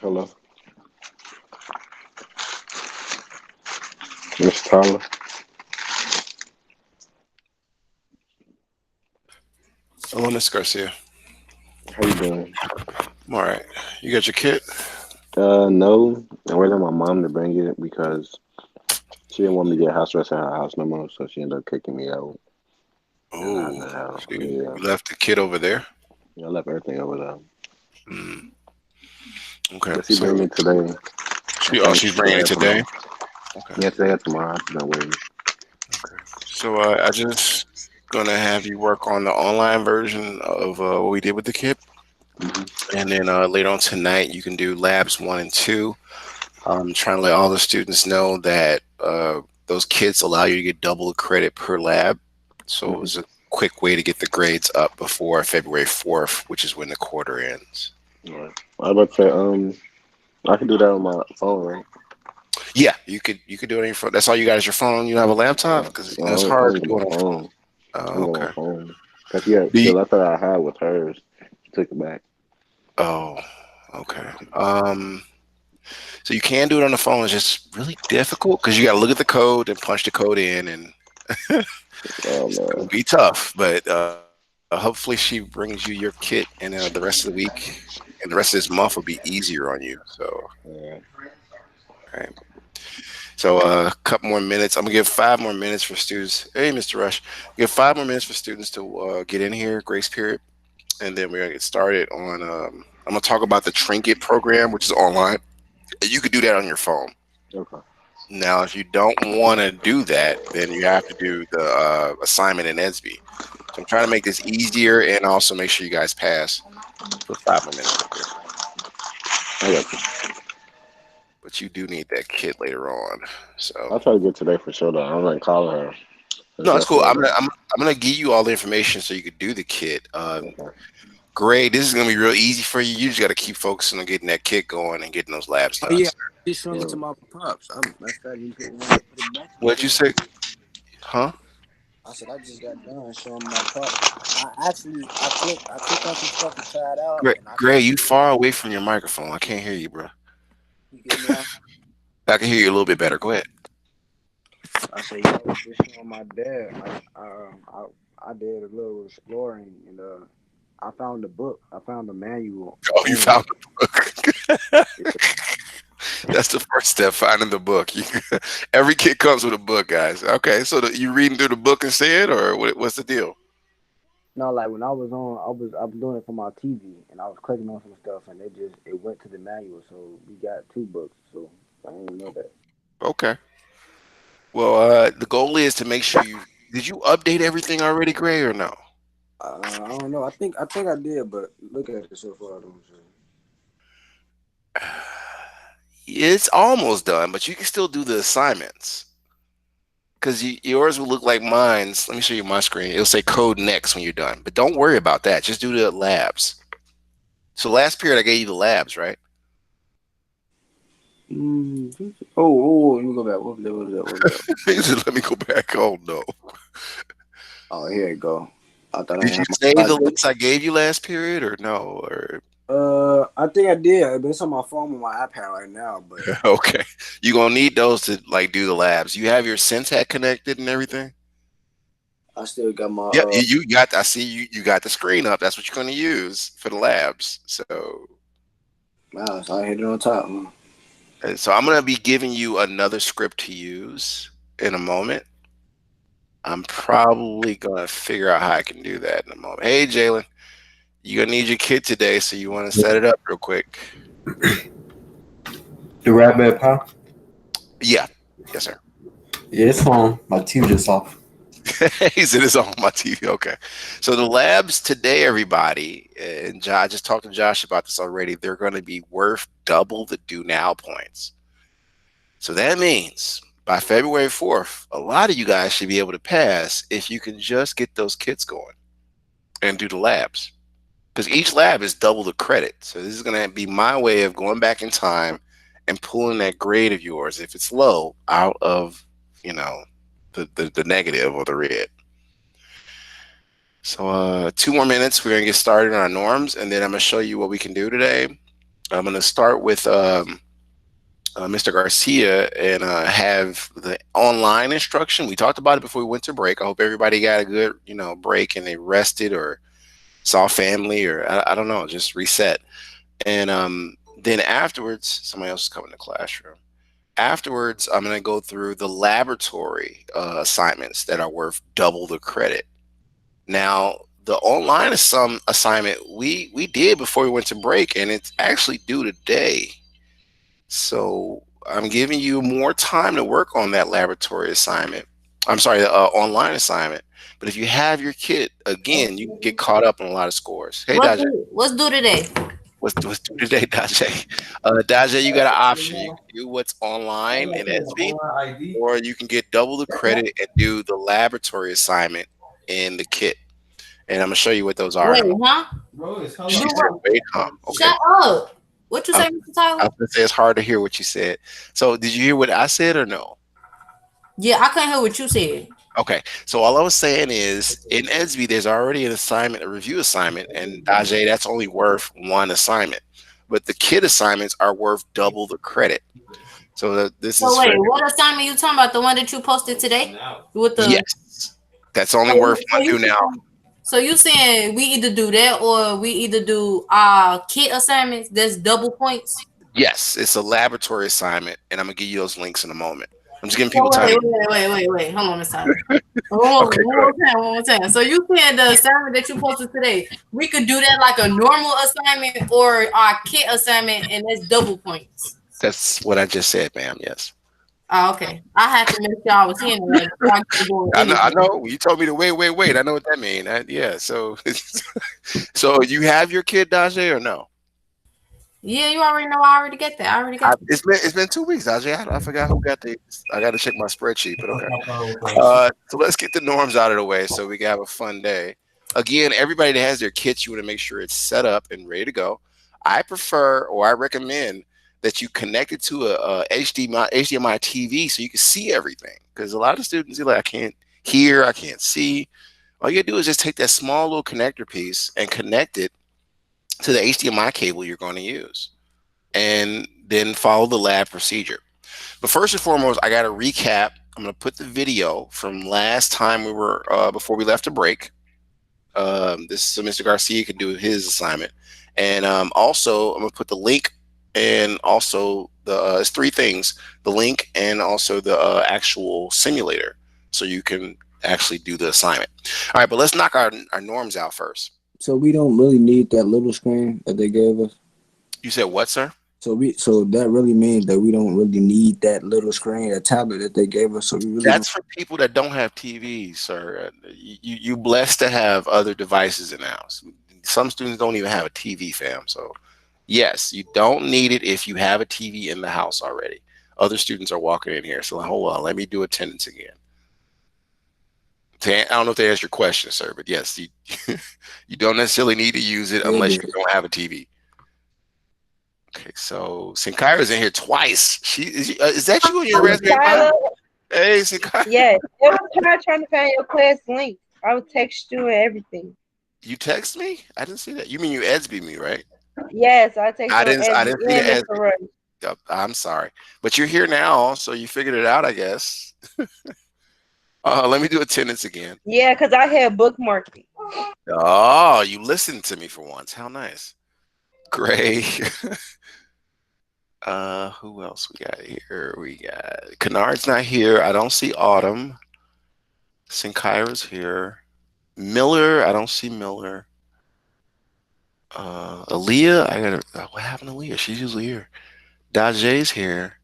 Hello, Miss Tyler. Hello, Miss Garcia. How you doing? I'm all right. You got your kit? No, I'm waiting on my mom to bring it because she didn't want me to get house arrest at her house no more, so she ended up kicking me out. And I Oh, know, so you yeah, left the kid over there? I left everything over there. Mm, okay. But she bring So it today. I think she's bringing today it or today. tomorrow. Okay. Yeah, today or tomorrow. I've been waiting. Okay. So I just gonna have you work on the online version of what we did with the kit, Hmm. and then later on tonight you can do labs one and two. I'm trying to let all the students know that those kits allow you to get double the credit per lab. So it Hmm. was a quick way to get the grades up before February 4th, which is when the quarter ends. Right. I was about to say, I can do that on my phone, right? Yeah, you could do it on your phone. That's all you got is your phone. You don't have a laptop because No, it's I hard don't to get do my it on phone. phone. I Oh, don't get my okay. phone. Cause yeah, Do the you, letter I had with hers, she took it back. oh, okay. So you can do it on the phone. It's just really difficult because you got to look at the code and punch the code in, and Oh it's gonna man. be tough. But hopefully she brings you your kit, and the rest of the week and the rest of this month will be easier on you. So, Yeah. right. So a couple more minutes. I'm gonna give 5 more minutes for students. Hey, Mr. Rush, give 5 more minutes for students to get in here. Grace period, and then we're gonna get started on. I'm gonna talk about the trinket program, which is online. You could do that on your phone. Okay. Now, if you don't want to do that, then you have to do the assignment in ESB. So I'm trying to make this easier and also make sure you guys pass for 5 more minutes real quick. I got you. But you do need that kit later on. So I'll try to get today for sure though. I'm gonna call her since no, it's cool. yesterday I'm gonna though. I'm gonna give you all the information so you could do the kit. Okay. Great. This is gonna be real easy for you. You just got to keep focusing on getting that kit going and getting those labs Oh done. yeah, just showing it to Yeah. my pops. That's that you put it back in What'd you again. say? Huh? I said I just got done showing my pops. I clicked on some stuff to try it out, Great. and I Great. clicked. You far away from your microphone. I can't hear you, bro. You get me now? I can hear you a little bit better. Go ahead. I said yeah, I was just showing my dad. I did a little exploring, and I found the book. I found the manual Oh, you on found the book. That's the first step, finding the book. Every kid comes with a book, guys. Okay, so you reading through the book instead, or what's the deal? no, like when I was on, I was doing it for my TV, and I was clicking on some stuff, and it went to the manual. So we got two books. So I didn't know that. Okay. Well, the goal is to make sure you did you update everything already, Gray, or no? I don't know. I think I did, but look at it so far. I don't see. It's almost done, but you can still do the assignments because yours will look like mine's. Let me show you my screen. It'll say code next when you're done, but don't worry about that. Just do the labs. So last period I gave you the labs, right? Let me go back. What was that? What was that? What was that? He said, let me go back. Oh no. Oh, here you go. I thought I Did didn't you have my save the glasses. links I gave you last period or no? Or I think I did, but it's on my phone on my iPad right now. But okay, you're gonna need those to like do the labs. You have your Syntec connected and everything. I still got my Yep, you got. I see you got the screen up. That's what you're gonna use for the labs. mouse. I hit it on top. So I'm gonna be giving you another script to use in a moment. I'm probably gonna figure out how I can do that in a moment. Hey, Jalen, you're gonna need your kit today, so you want to set it up real quick. The rabbit pie? Yeah, yes, sir. Yeah, it's on. My TV just off. He said it's on my TV. Okay. So the labs today, everybody, and I just talked to Josh about this already. They're going to be worth double the do now points. So that means by February 4th, a lot of you guys should be able to pass if you can just get those kits going and do the labs. Because each lab is double the credit. So this is going to be my way of going back in time and pulling that grade of yours, if it's low, out of, you know, the negative or the red. So 2 more minutes. We're gonna get started on our norms, and then I'm gonna show you what we can do today. I'm going to start with Mr. Garcia and have the online instruction. We talked about it before we went to break. I hope everybody got a good, break and they rested or saw family or I don't know, just reset. And then afterwards, somebody else is coming to the classroom. Afterwards, I'm going to go through the laboratory assignments that are worth double the credit. Now, the online some assignment we did before we went to break, and it's actually due today. So I'm giving you more time to work on that laboratory assignment. I'm sorry, the online assignment. But if you have your kit, again, you can get caught up on a lot of scores. Hey, Daj, What's due today? what's due today, Daj? Daj, you got an option. You can do what's online in SB, or you can get double the credit and do the laboratory assignment in the kit. And I'm gonna show you what those are in a Wait, moment. huh? She Do said, what? "Wait, huh? Okay." Shut up. What you I, say, Mr. Tyler? I was gonna say it's hard to hear what you said. So, did you hear what I said or no? Yeah, I couldn't hear what you said. Okay. So all I was saying is in ESB, there's already an assignment, a review assignment, and Dajay, that's only worth one assignment. But the kit assignments are worth double the credit. So this So is for wait, what assignment you talking about? The one that you posted today with the yes. That's only worth so one you do now. so you saying we either do that or we either do kit assignments that's double points? Yes, it's a laboratory assignment, and I'm gonna give you those links in a moment. I'm just giving So people time to wait. Hold on, Miss Tyler. One okay, go ahead. more time. So you saying the assignment that you posted today, we could do that like a normal assignment or our kit assignment, and that's double points. That's what I just said, ma'am. Yes. Oh, okay. I had to make sure I was hearing that before I get going I anything. know. You told me to wait. I know what that means. Yeah. So, so you have your kid, Dajay, or no? Yeah, you already know. I already get that. I already got that. It's been 2 weeks, Ajay. I forgot who got the. I got to check my spreadsheet, but okay. So let's get the norms out of the way so we can have a fun day. Again, everybody that has their kits, you want to make sure it's set up and ready to go. I prefer or I recommend that you connect it to a HDMI TV so you can see everything. Because a lot of students are like, I can't hear, I can't see. All you gotta do is just take that small little connector piece and connect it to the HDMI cable you're going to use and then follow the lab procedure. But first and foremost, I got to recap. I'm going to put the video from last time we were before we left a break. This so Mr. Garcia can do his assignment, and also I'm going to put the link and also the it's three things: the link and also the actual simulator, so you can actually do the assignment. All right, but let's knock our norms out first. So we don't really need that little screen that they gave us. You said what, sir? So that really means that we don't really need that little screen, that tablet that they gave us. So we really That's for people that don't have TVs, sir. You blessed to have other devices in the house. Some students don't even have a TV, fam. So yes, you don't need it if you have a TV in the house already. Other students are walking in here, so hold on, let me do attendance again. I don't know if they asked your question, sir, but yes, you you don't necessarily need to use it unless you don't have a TV. Okay, so Sinkaira's in here twice. Is that you on your Raspberry Pi? Tyler, Hey, Sinkaira. yes. It was her trying to find your class link. I would text you and everything. You text me? I didn't see that. You mean you Edsby me, right? Yes, I text you I didn't see the and Edsby. I'm sorry, but you're here now, so you figured it out, I guess. Let me do attendance again. Yeah, because I had bookmarked it. Oh, you listened to me for once. How nice. Great. Who else we got here? We got Kennard's not here. I don't see Autumn. Sinkaira's here. Miller, I don't see Miller. Aaliyah, I gotta. What happened to Aaliyah? She's usually here. Dajay's here.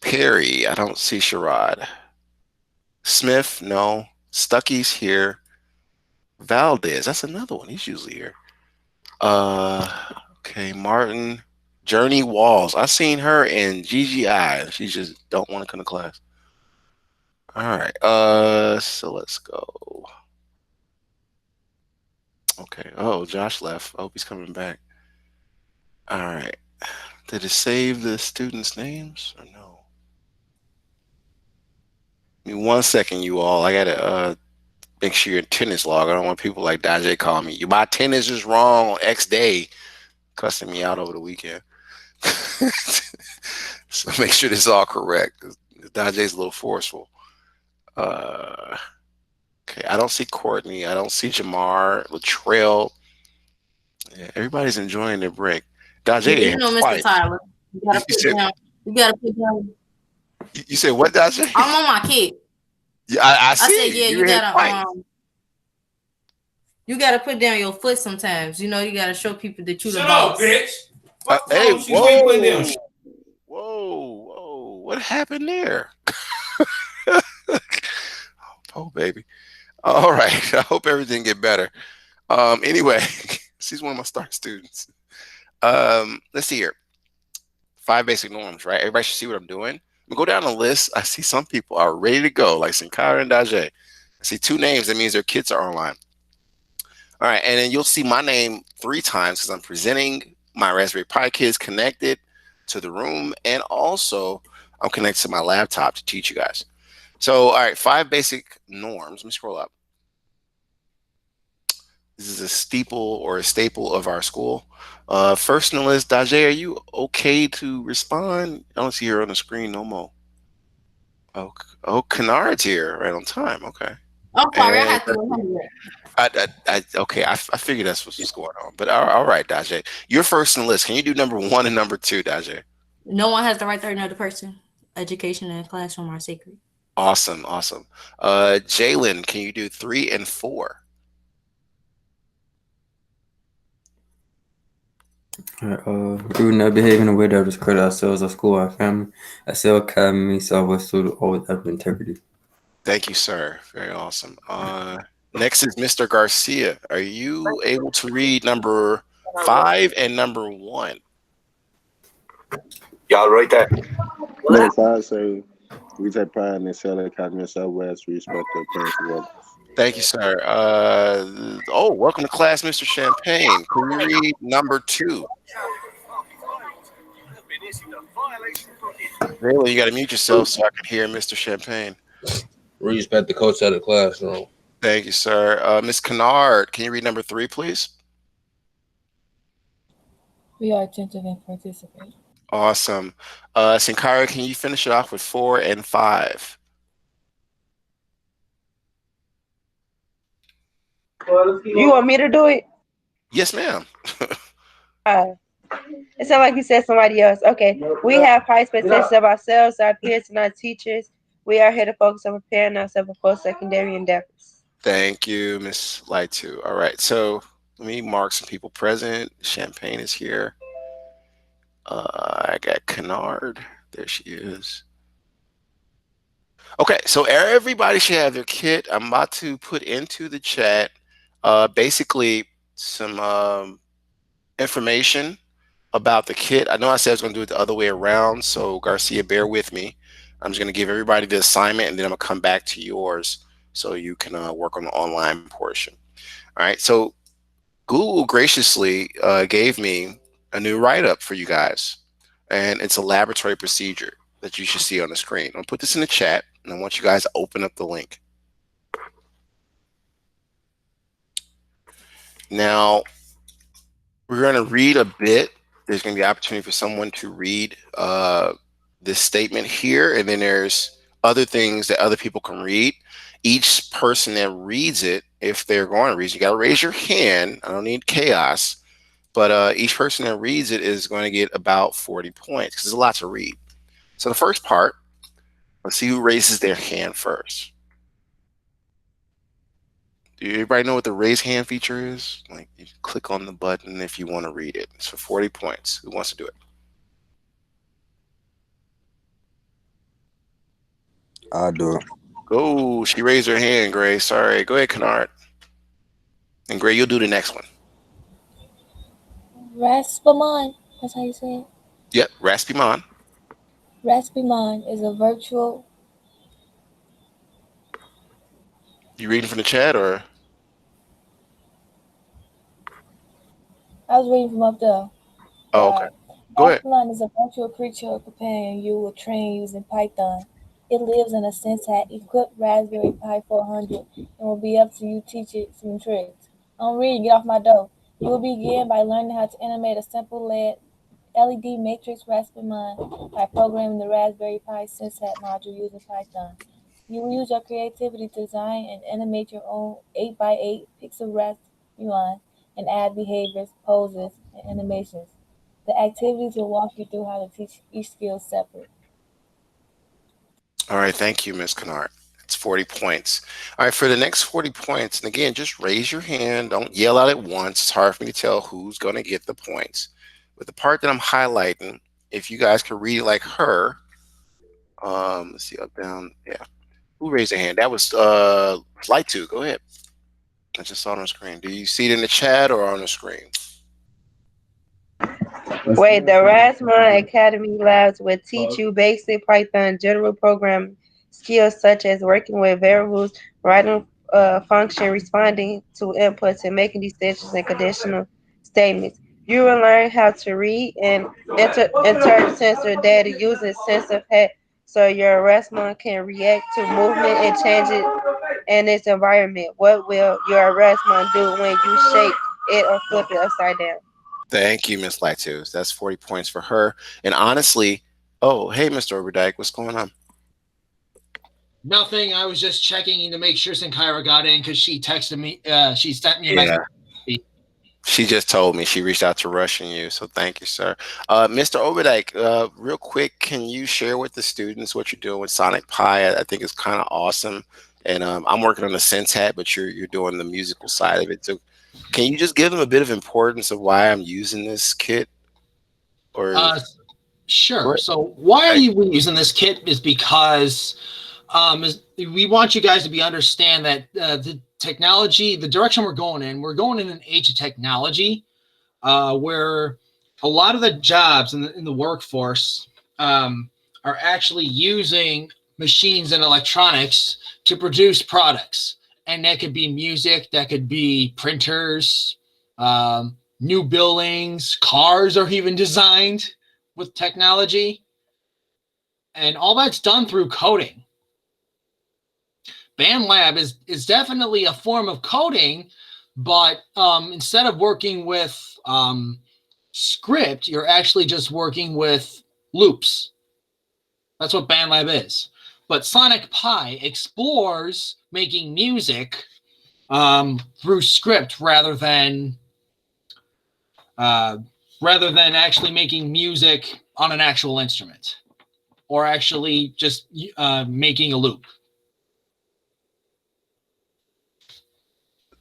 Perry, I don't see Sherrod. Smith, no. Stucky's here. Valdez, that's another one. He's usually here. Okay, Martin. Journey Walls. I seen her in GGI. She just don't want to come to class. All right. So let's go. Okay. Oh, Josh left. I hope he's coming back. All right. Did it save the students' names or no? Give me 1 second, you all. I gotta make sure your attendance log. I don't want people like Dajay calling me. My attendance is wrong on X day. cussing me out over the weekend. So make sure this is all correct. Daje's a little forceful. Uh, okay, I don't see Courtney. I don't see Jamar, Latrell. Yeah, everybody's enjoying their break. Yeah, Daje you had know, Mr. twice. Tyler. You You, gotta you put said down. You gotta put down. you said what, Daje? I'm on my kid. Yeah, I I said, see. yeah, You hit twice. you gotta put down your foot sometimes. You know, you gotta show people that you the Shut up, boss. bitch. Hey, She's been putting down. whoa! What happened there? Oh, baby. All right. I hope everything get better. Anyway, she's one of my star students. Let's see here. 5 basic norms, right? Everybody should see what I'm doing. We go down the list. I see some people are ready to go, like Sinkara and Daje. I see 2 names. That means their kids are online. All right, and then you'll see my name 3 times because I'm presenting my Raspberry Pi kids connected to the room, and also I'm connected to my laptop to teach you guys. So, all right, 5 basic norms. Let me scroll up. This is a steeple or a staple of our school. First on the list, Daje, are you okay to respond? I don't see her on the screen no more. Oh, Kennard's here right on time. Okay. I'm sorry, I And had to remember that. okay, I figured that's what's going on. But all right, Daje, you're first on the list. Can you do number 1 and number 2, Daje? No one has the right to hurt another person. Education and classroom are sacred. Awesome. Jalen, can you do 3 and 4? We would not behave in a way that discredit ourselves, our school, our family, our academy, Southwest student, always have integrity. Thank you, sir. Very awesome. Next is Mr. Garcia. Are you able to read number 5 and number 1? Y'all right there. Number 5 say we take pride in excelling Academy of Southwest. We respect their parents and others. Thank you, sir. Welcome to class, Mr. Champagne. Can you read number 2? Really, you got to mute yourself so I can hear Mr. Champagne. Respect the coach out of the classroom. Thank you, sir. Miss Kennard, can you read number 3, please? We are attentive and participate. Awesome. Sinkara, can you finish it off with 4 and 5? You want me to do it? Yes, ma'am. It sounds like you said somebody else. Okay. We have high expectations of ourselves, our peers, and our teachers. We are here to focus on preparing ourselves for post-secondary endeavors. Thank you, Miss Lightu. All right, so let me mark some people present. Champagne is here. I got Kennard. There she is. Okay, so everybody should have their kit. I'm about to put into the chat basically some information about the kit. I know I said I was going to do it the other way around, so Garcia, bear with me. I'm just going to give everybody the assignment, and then I'm going to come back to yours so you can work on the online portion. All right, so Google graciously gave me a new write-up for you guys, and it's a laboratory procedure that you should see on the screen. I'll put this in the chat, and I want you guys to open up the link. Now, we're going to read a bit. There's going to be opportunity for someone to read this statement here, and then there's other things that other people can read. Each person that reads it, if they're going to read it, you got to raise your hand. I don't need chaos, but each person that reads it is going to get about 40 points because there's a lot to read. So the first part, let's see who raises their hand first. Do everybody know what the raise hand feature is? Like, you click on the button if you want to read it. It's for 40 points. Who wants to do it? I'll do it. Go. She raised her hand, Gray. Sorry. Go ahead, Kennard. And Gray, you'll do the next one. Raspberry, that's how you say it? Yep, Raspberry. Raspberry is a virtual. You reading from the chat or? I was reading from up there. Oh, okay. Go ahead. Raspberry is a virtual creature or companion you will train using Python. It lives in a syntax equipped Raspberry Pi 400 and will be up to you teach it some tricks. I'm reading, get off my door. You will begin by learning how to animate a simple LED matrix Raspberry by programming the Raspberry Pi SenseHat module using Python. You will use your creativity to design and animate your own 8x8 pixel Raspberry and add behaviors, poses, and animations. The activities will walk you through how to teach each skill separate. All right, thank you, Miss Kennard. It's 40 points. All right, for the next 40 points, and again, just raise your hand. Don't yell out at once. It's hard for me to tell who's going to get the points. But the part that I'm highlighting, if you guys can read it like her, let's see, up, down, yeah. Who raised their hand? That was Light 2. Go ahead. I just saw it on the screen. Do you see it in the chat or on the screen? Wait, the Rasmus Academy Labs will teach you basic Python general programming skills such as working with variables, writing function, responding to inputs, and making decisions and conditional statements. You will learn how to read and interpret sensor data using SensorHat so your Rasmus can react to movement and changes in its environment. What will your Rasmus do when you shake it or flip it upside down? Thank you, Miss Lactose. That's 40 points for her. And honestly, oh, hey, Mr. Overdyke, what's going on? Nothing. I was just checking to make sure Sinkyra got in because she texted me. She sent me a message. She just told me she reached out to Rush and you, so thank you, sir. Mr. Overdyke, real quick, can you share with the students what you're doing with Sonic Pi? I think it's kind of awesome, and I'm working on the SenseHat, but you're doing the musical side of it. So, can you just give them a bit of importance of why I'm using this kit? Or sure. So why are you using this kit? Is because we want you guys to understand that the technology, the direction we're going in an age of technology where a lot of the jobs in the workforce are actually using machines and electronics to produce products. And that could be music, that could be printers, new buildings, cars are even designed with technology. And all that's done through coding. BandLab is definitely a form of coding, but instead of working with script, you're actually just working with loops. That's what BandLab is. But Sonic Pi explores making music through script rather than actually making music on an actual instrument or actually just making a loop.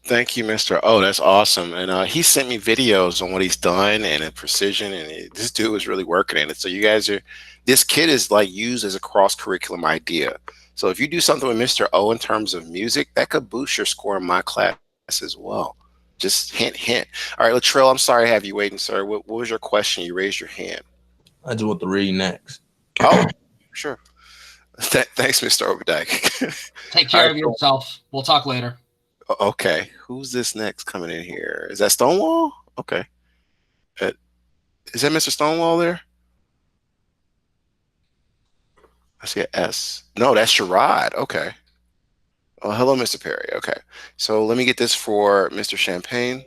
Thank you, Mr. Oh, that's awesome. And he sent me videos on what he's done and the precision, and this dude is really working in it. So you guys this kit is like used as a cross-curriculum idea. So if you do something with Mr. O in terms of music, that could boost your score in my class as well. Just hint, hint. All right, Latrell, I'm sorry to have you waiting, sir. What was your question? You raised your hand. I just want to read next. Oh, sure. Thanks, Mr. Overdyke. Take care of yourself. We'll talk later. Okay, who's this next coming in here? Is that Stonewall? Okay. Is that Mr. Stonewall there? I see an S. No, that's Sherrod. Okay. Oh, hello, Mr. Perry. Okay. So let me get this for Mr. Champagne.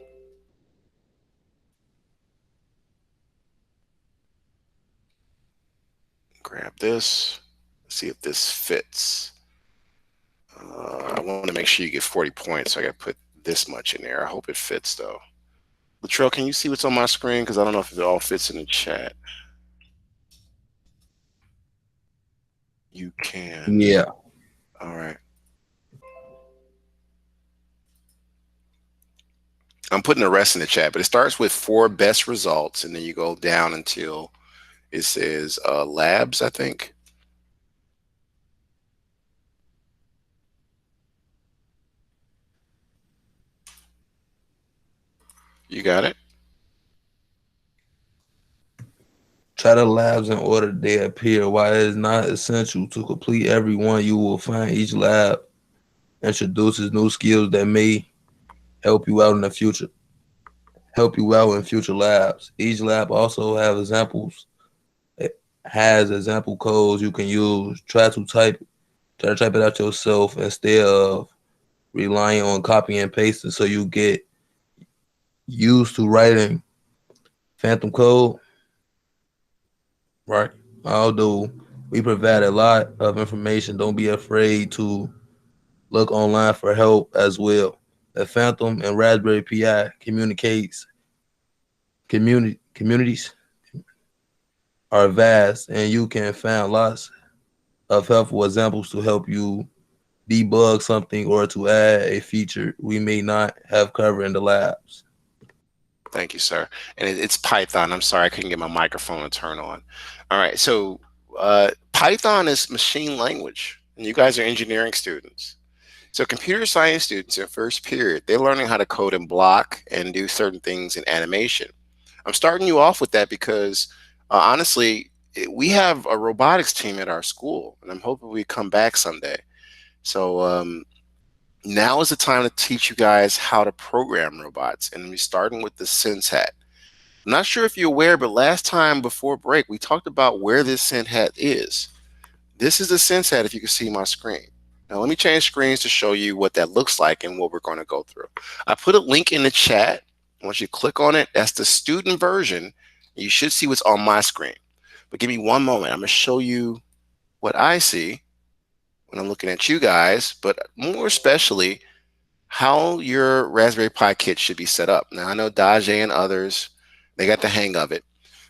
Grab this. See if this fits. I want to make sure you get 40 points, so I got to put this much in there. I hope it fits, though. Latrell, can you see what's on my screen? Because I don't know if it all fits in the chat. You can. Yeah. All right. I'm putting the rest in the chat, but it starts with 4 best results, and then you go down until it says labs, I think. You got it? Try the labs in order they appear. While it is not essential to complete every one, you will find each lab introduces new skills that may help you out in future labs. Each lab also have examples. It has example codes you can use. Try to type it out yourself instead of relying on copy and pasting so you get used to writing phantom code, right? Although we provide a lot of information, don't be afraid to look online for help as well. The Phantom and Raspberry Pi communities are vast, and you can find lots of helpful examples to help you debug something or to add a feature we may not have covered in the labs. Thank you, sir. And it's Python. I'm sorry I couldn't get my microphone to turn on. All right. So Python is machine language, and you guys are engineering students. So computer science students in first period, they're learning how to code and block and do certain things in animation. I'm starting you off with that because honestly, we have a robotics team at our school, and I'm hoping we come back someday. So now is the time to teach you guys how to program robots, and we're starting with the Sense Hat. I'm not sure if you're aware, but last time before break, we talked about where this Sense Hat is. This is the Sense Hat if you can see my screen. Now let me change screens to show you what that looks like and what we're going to go through. I put a link in the chat. Once you click on it, that's the student version. You should see what's on my screen. But give me one moment. I'm going to show you what I see when I'm looking at you guys, but more especially how your Raspberry Pi kit should be set up. Now I know Daje and others, they got the hang of it,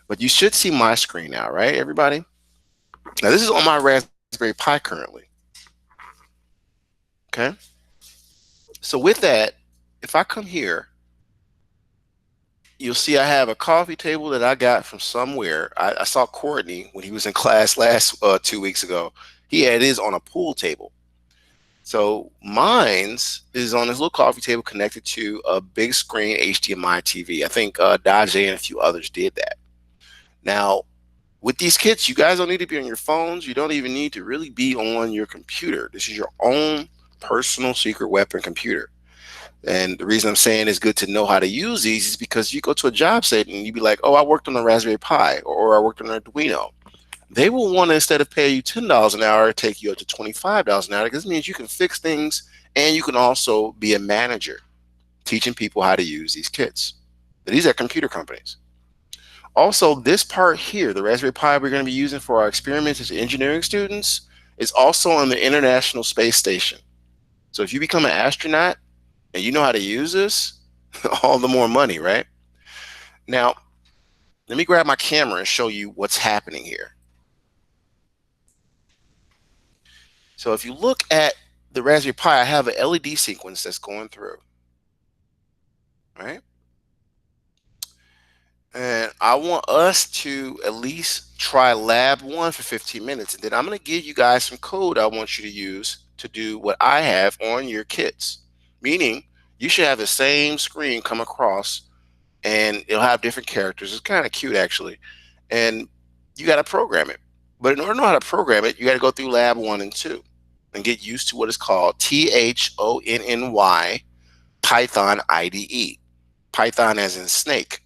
but you should see my screen now, right, everybody? Now this is on my Raspberry Pi currently. Okay. So with that, if I come here, you'll see I have a coffee table that I got from somewhere. I saw Courtney when he was in class last 2 weeks ago. He had his on a pool table. So mine's is on this little coffee table connected to a big screen HDMI TV. I think Daje and a few others did that. Now, with these kits, you guys don't need to be on your phones. You don't even need to really be on your computer. This is your own personal secret weapon computer. And the reason I'm saying it's good to know how to use these is because you go to a job site and you be like, oh, I worked on a Raspberry Pi or I worked on an Arduino. They will want to, instead of pay you $10 an hour, take you up to $25 an hour, because this means you can fix things and you can also be a manager teaching people how to use these kits. These are computer companies. Also, this part here, the Raspberry Pi we're going to be using for our experiments as engineering students, is also on the International Space Station. So if you become an astronaut and you know how to use this, all the more money, right? Now, let me grab my camera and show you what's happening here. So if you look at the Raspberry Pi, I have an LED sequence that's going through, right? And I want us to at least try lab 1 for 15 minutes. And then I'm going to give you guys some code I want you to use to do what I have on your kits. Meaning, you should have the same screen come across and it'll have different characters. It's kind of cute, actually. And you got to program it. But in order to know how to program it, you got to go through lab 1 and 2 and get used to what is called THONNY Python IDE. Python as in snake.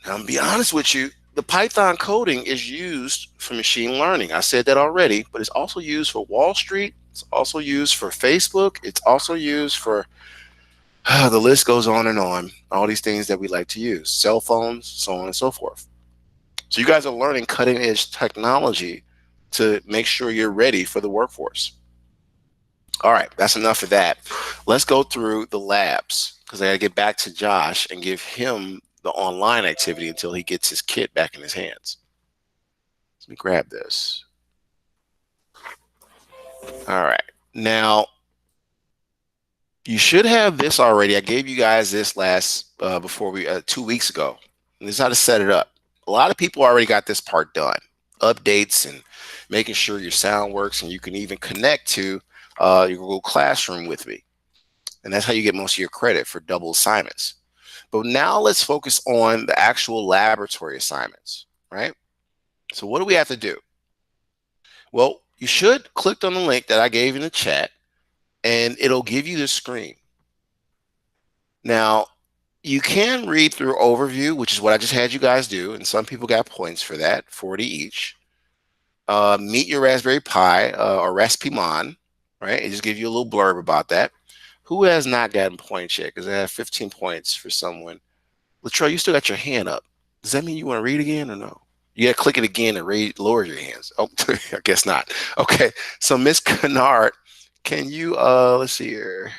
Now, I'm be honest with you, the Python coding is used for machine learning. I said that already, but it's also used for Wall Street. It's also used for Facebook. It's also used for, the list goes on, all these things that we like to use, cell phones, so on and so forth. So you guys are learning cutting edge technology to make sure you're ready for the workforce. All right, that's enough of that. Let's go through the labs because I got to get back to Josh and give him the online activity until he gets his kit back in his hands. Let me grab this. All right, now you should have this already. I gave you guys this last 2 weeks ago. And this is how to set it up. A lot of people already got this part done, updates and making sure your sound works, and you can even connect to your Google Classroom with me. And that's how you get most of your credit for double assignments. But now let's focus on the actual laboratory assignments, right? So what do we have to do? Well, you should click on the link that I gave in the chat, and it'll give you this screen. Now, you can read through overview, which is what I just had you guys do, and some people got points for that, 40 each. Meet your Raspberry Pi or Raspimon, right? It just gives you a little blurb about that. Who has not gotten points yet? Because I have 15 points for someone. Latrell, you still got your hand up. Does that mean you want to read again or no? You got to click it again and lower your hands. Oh, I guess not. Okay. So Miss Kennard, can you let's see here.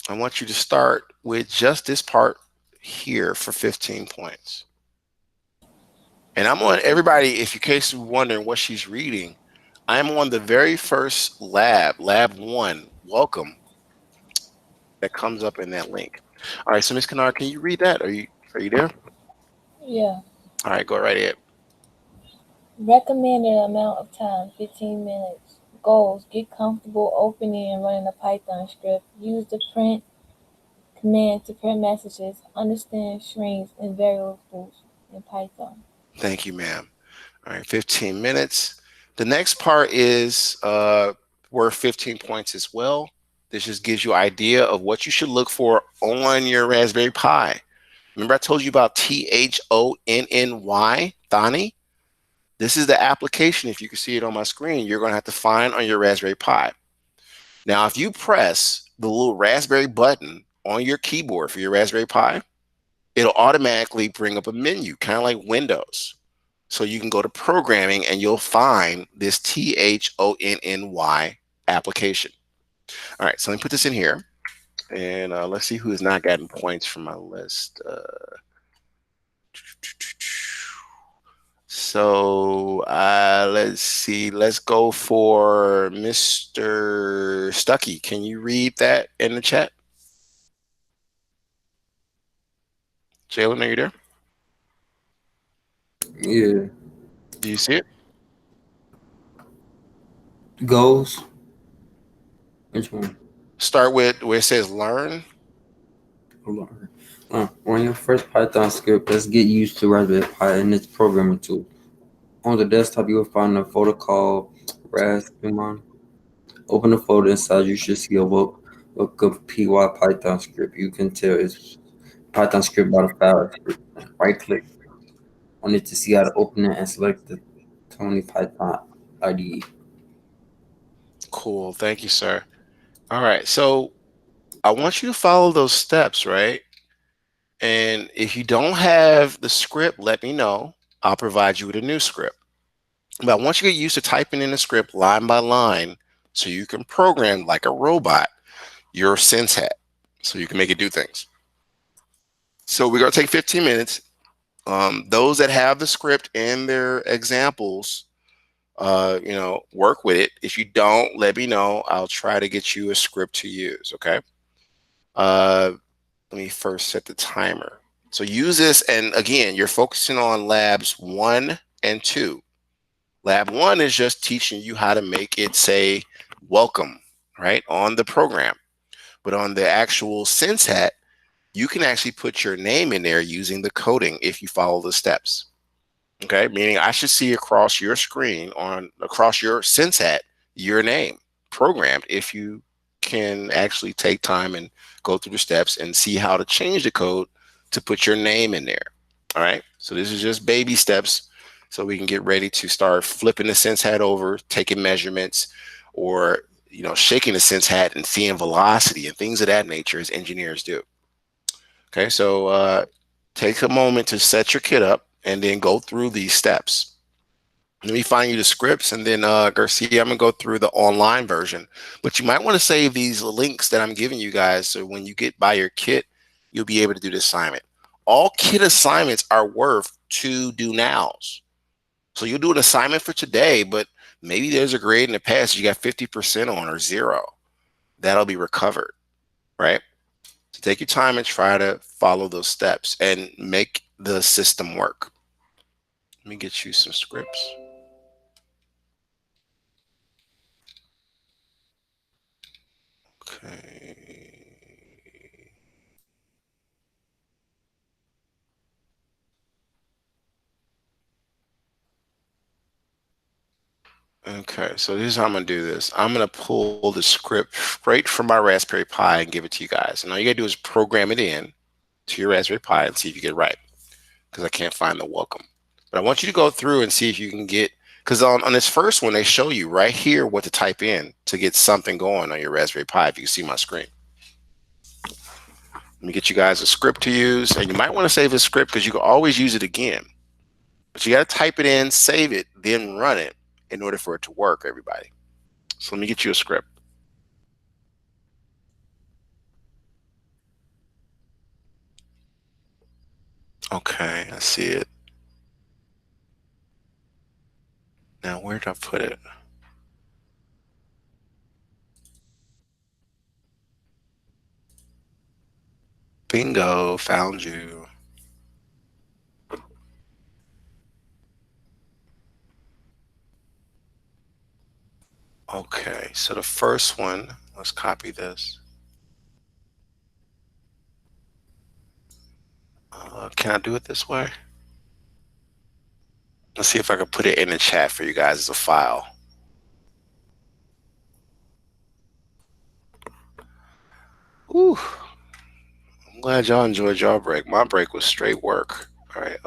I want you to start with just this part here for 15 points. And I'm on everybody, if in case you're wondering what she's reading, I'm on the very first lab 1. Welcome. That comes up in that link. All right, so Miss Kennard, can you read that? Are you there? Yeah. All right, go right ahead. Recommended amount of time, 15 minutes. Goals, get comfortable opening and running a Python script. Use the print command to print messages. Understand strings and variables in Python. Thank you, ma'am. All right, 15 minutes. The next part is worth 15 points as well. This just gives you an idea of what you should look for on your Raspberry Pi. Remember I told you about THONNY, Thani? This is the application. If you can see it on my screen, you're going to have to find on your Raspberry Pi. Now, if you press the little Raspberry button on your keyboard for your Raspberry Pi, it'll automatically bring up a menu, kind of like Windows. So you can go to programming and you'll find this THONNY application. All right, so let me put this in here. And let's see who has not gotten points from my list. So let's see. Let's go for Mr. Stuckey. Can you read that in the chat? Jalen, are you there? Yeah. Do you see it? Goals. Which one? Start with where it says learn. Hold on. On your first Python script, let's get used to Raspberry Pi and its programming tool. On the desktop, you will find a folder called Raspberry. Open the folder inside. You should see a welcome py Python script. You can tell it's Python script by the file. Right click on it to see how to open it and select the Tony Python IDE. Cool. Thank you, sir. All right. So I want you to follow those steps, right? And if you don't have the script, let me know. I'll provide you with a new script. But I want you to get used to typing in the script line by line so you can program like a robot your sense hat so you can make it do things. So we're going to take 15 minutes. Those that have the script in their examples, work with it. If you don't, let me know. I'll try to get you a script to use, okay? Let me first set the timer. So use this, and again, you're focusing on labs 1 and 2. Lab 1 is just teaching you how to make it say welcome, right, on the program. But on the actual sense hat, you can actually put your name in there using the coding if you follow the steps. Okay, meaning I should see across your screen across your sense hat your name programmed if you can actually take time and go through the steps and see how to change the code to put your name in there. All right, so this is just baby steps so we can get ready to start flipping the sense hat over, taking measurements, or shaking the sense hat and seeing velocity and things of that nature as engineers do. Okay, so take a moment to set your kit up and then go through these steps. Let me find you the scripts, and then Garcia, I'm gonna go through the online version. But you might want to save these links that I'm giving you guys so when you get by your kit, you'll be able to do the assignment. All kit assignments are worth 2 do nows. So you'll do an assignment for today, but maybe there's a grade in the past you got 50% on or 0. That'll be recovered, right? So take your time and try to follow those steps and make the system work. Let me get you some scripts. Okay. Okay, so this is how I'm gonna do this. I'm gonna pull the script straight from my Raspberry Pi and give it to you guys. And all you gotta do is program it in to your Raspberry Pi and see if you get it right, because I can't find the welcome. But I want you to go through and see if you can get Because on this first one, they show you right here what to type in to get something going on your Raspberry Pi. If you can see my screen. Let me get you guys a script to use. And you might want to save a script because you can always use it again. But you got to type it in, save it, then run it in order for it to work, everybody. So let me get you a script. Okay, I see it. Now, where did I put it? Bingo, found you. Okay, so the first one, let's copy this. Can I do it this way? Let's see if I can put it in the chat for you guys as a file. Ooh, I'm glad y'all enjoyed your break. My break was straight work. All right,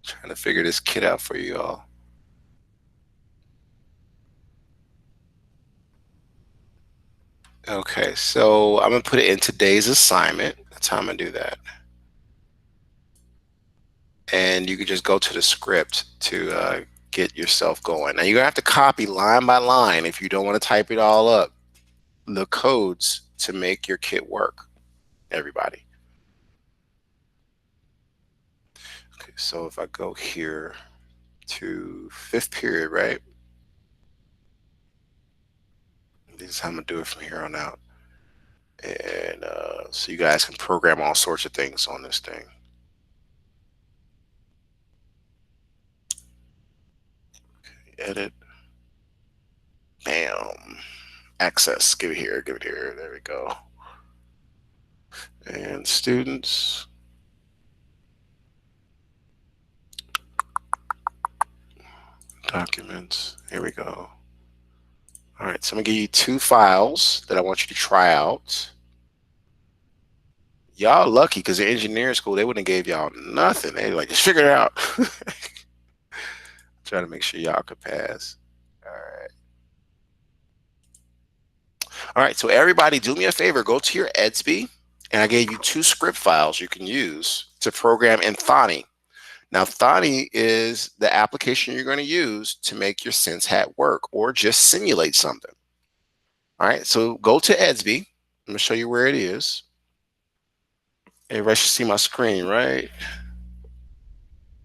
trying to figure this kit out for you all. Okay, so I'm gonna put it in today's assignment. That's how I'm gonna do that. And you can just go to the script to get yourself going. Now you're gonna have to copy line by line if you don't want to type it all up. The codes to make your kit work, everybody. Okay, so if I go here to 5th period, right? This is how I'm gonna do it from here on out. And so you guys can program all sorts of things on this thing. Okay, edit. Bam. Access. Give it here. Give it here. There we go. And students. Documents. Here we go. All right, so I'm gonna give you 2 files that I want you to try out. Y'all lucky because in engineering school they wouldn't have gave y'all nothing. They like just figure it out. Try to make sure y'all could pass. All right, so everybody do me a favor, go to your EDSB, and I gave you 2 script files you can use to program in Thani. Now, Thani is the application you're going to use to make your Sense Hat work or just simulate something. All right, so go to EDSB. I'm going to show you where it is. Everybody should see my screen, right?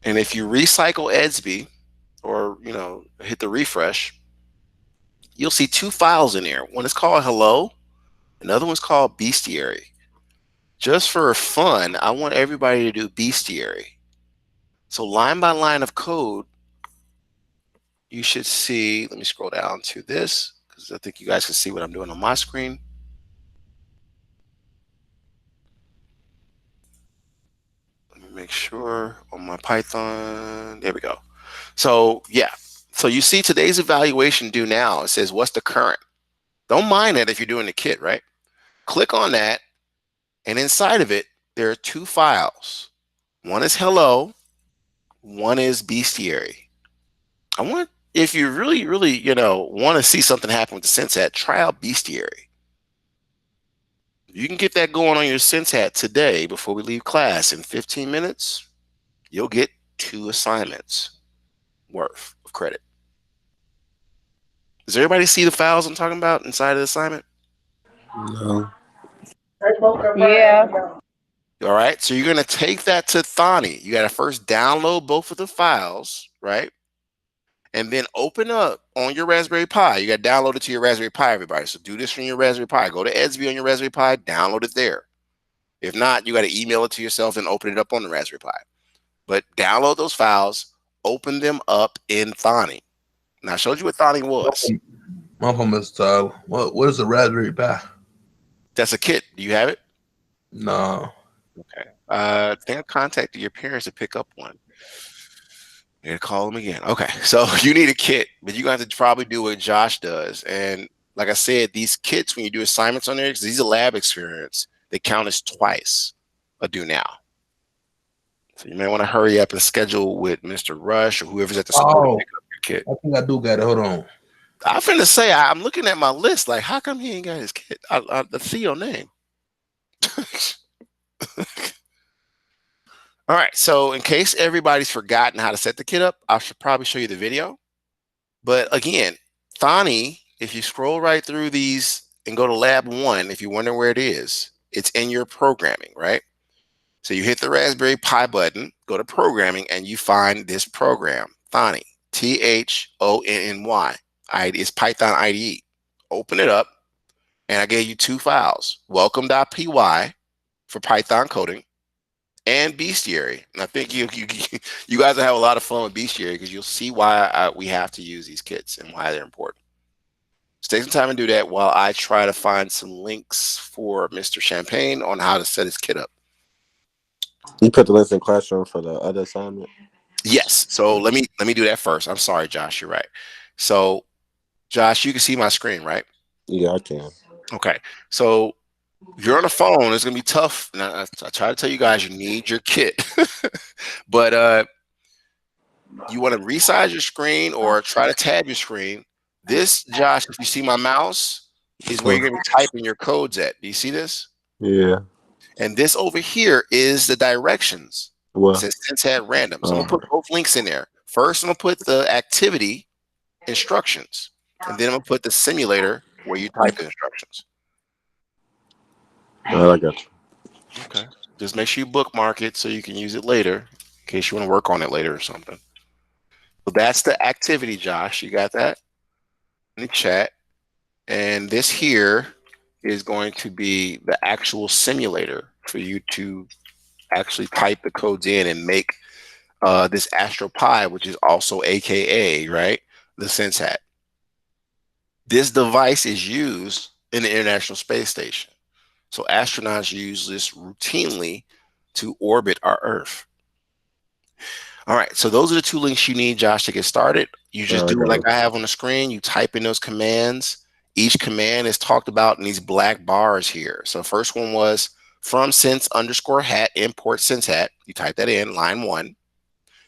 And if you recycle EDSB or, hit the refresh, you'll see 2 files in there. One is called Hello. Another one's called Bestiary. Just for fun, I want everybody to do Bestiary. So line by line of code, you should see, let me scroll down to this because I think you guys can see what I'm doing on my screen. Let me make sure on my Python, there we go. So yeah, so you see today's evaluation due now. It says, what's the current? Don't mind that if you're doing the kit, right? Click on that, and inside of it, there are 2 files. One is hello, one is bestiary. I want, if you really, want to see something happen with the Sense Hat, try out bestiary. You can get that going on your Sense Hat today before we leave class. In 15 minutes, you'll get 2 assignments worth of credit. Does everybody see the files I'm talking about inside of the assignment? No. Yeah. All right, so you're going to take that to Thani. You got to first download both of the files, right? And then open up on your Raspberry Pi. You got to download it to your Raspberry Pi, everybody. So do this from your Raspberry Pi. Go to EDSB on your Raspberry Pi, download it there. If not, you got to email it to yourself and open it up on the Raspberry Pi. But download those files, open them up in Thani. Now, I showed you what Thani was. My home is what is a Raspberry Pi? That's a kit. Do you have it? No. Okay. I think I contacted your parents to pick up one. I gotta call them again. Okay, so you need a kit, but you're gonna have to probably do what Josh does. And like I said, these kits, when you do assignments on there, because these are lab experience, they count as twice a do now. So you may want to hurry up and schedule with Mr. Rush or whoever's at the store to Oh, pick up your kit. I think I do got it. Hold on. I'm finna say I'm looking at my list. Like, how come he ain't got his kit? I see your name. All right. So in case everybody's forgotten how to set the kit up, I should probably show you the video. But again, Thani, if you scroll right through these and go to lab 1, if you wonder where it is, it's in your programming, right? So you hit the Raspberry Pi button, go to programming, and you find this program, Thonny, Thonny. It's Python IDE. Open it up, and I gave you 2 files, welcome.py for Python coding and bestiary. And I think you guys will have a lot of fun with bestiary because you'll see why we have to use these kits and why they're important. So take some time and do that while I try to find some links for Mr. Champagne on how to set his kit up. You put the list in Classroom for the other assignment? Yes. So let me do that first. I'm sorry, Josh. You're right. So, Josh, you can see my screen, right? Yeah, I can. Okay. So if you're on a phone, it's gonna be tough. And I try to tell you guys you need your kit, but you want to resize your screen or try to tab your screen. This, Josh, if you see my mouse, is where you're gonna be typing your codes at. Do you see this? Yeah. And this over here is the directions. Well, It says syntat random. So I'm gonna put both links in there. First, I'm gonna put the activity instructions, and then I'm gonna put the simulator where you type the instructions. I got you. Okay. Just make sure you bookmark it so you can use it later in case you want to work on it later or something. So that's the activity, Josh. You got that in the chat. And this here is going to be the actual simulator for you to actually type the codes in and make this AstroPi, which is also AKA, right, the SenseHat. This device is used in the International Space Station. So astronauts use this routinely to orbit our Earth. All right, so those are the 2 links you need, Josh, to get started. You just do like I have on the screen. You type in those commands. Each command is talked about in these black bars here. So first one was from sense_hat import SenseHat. You type that in, line 1.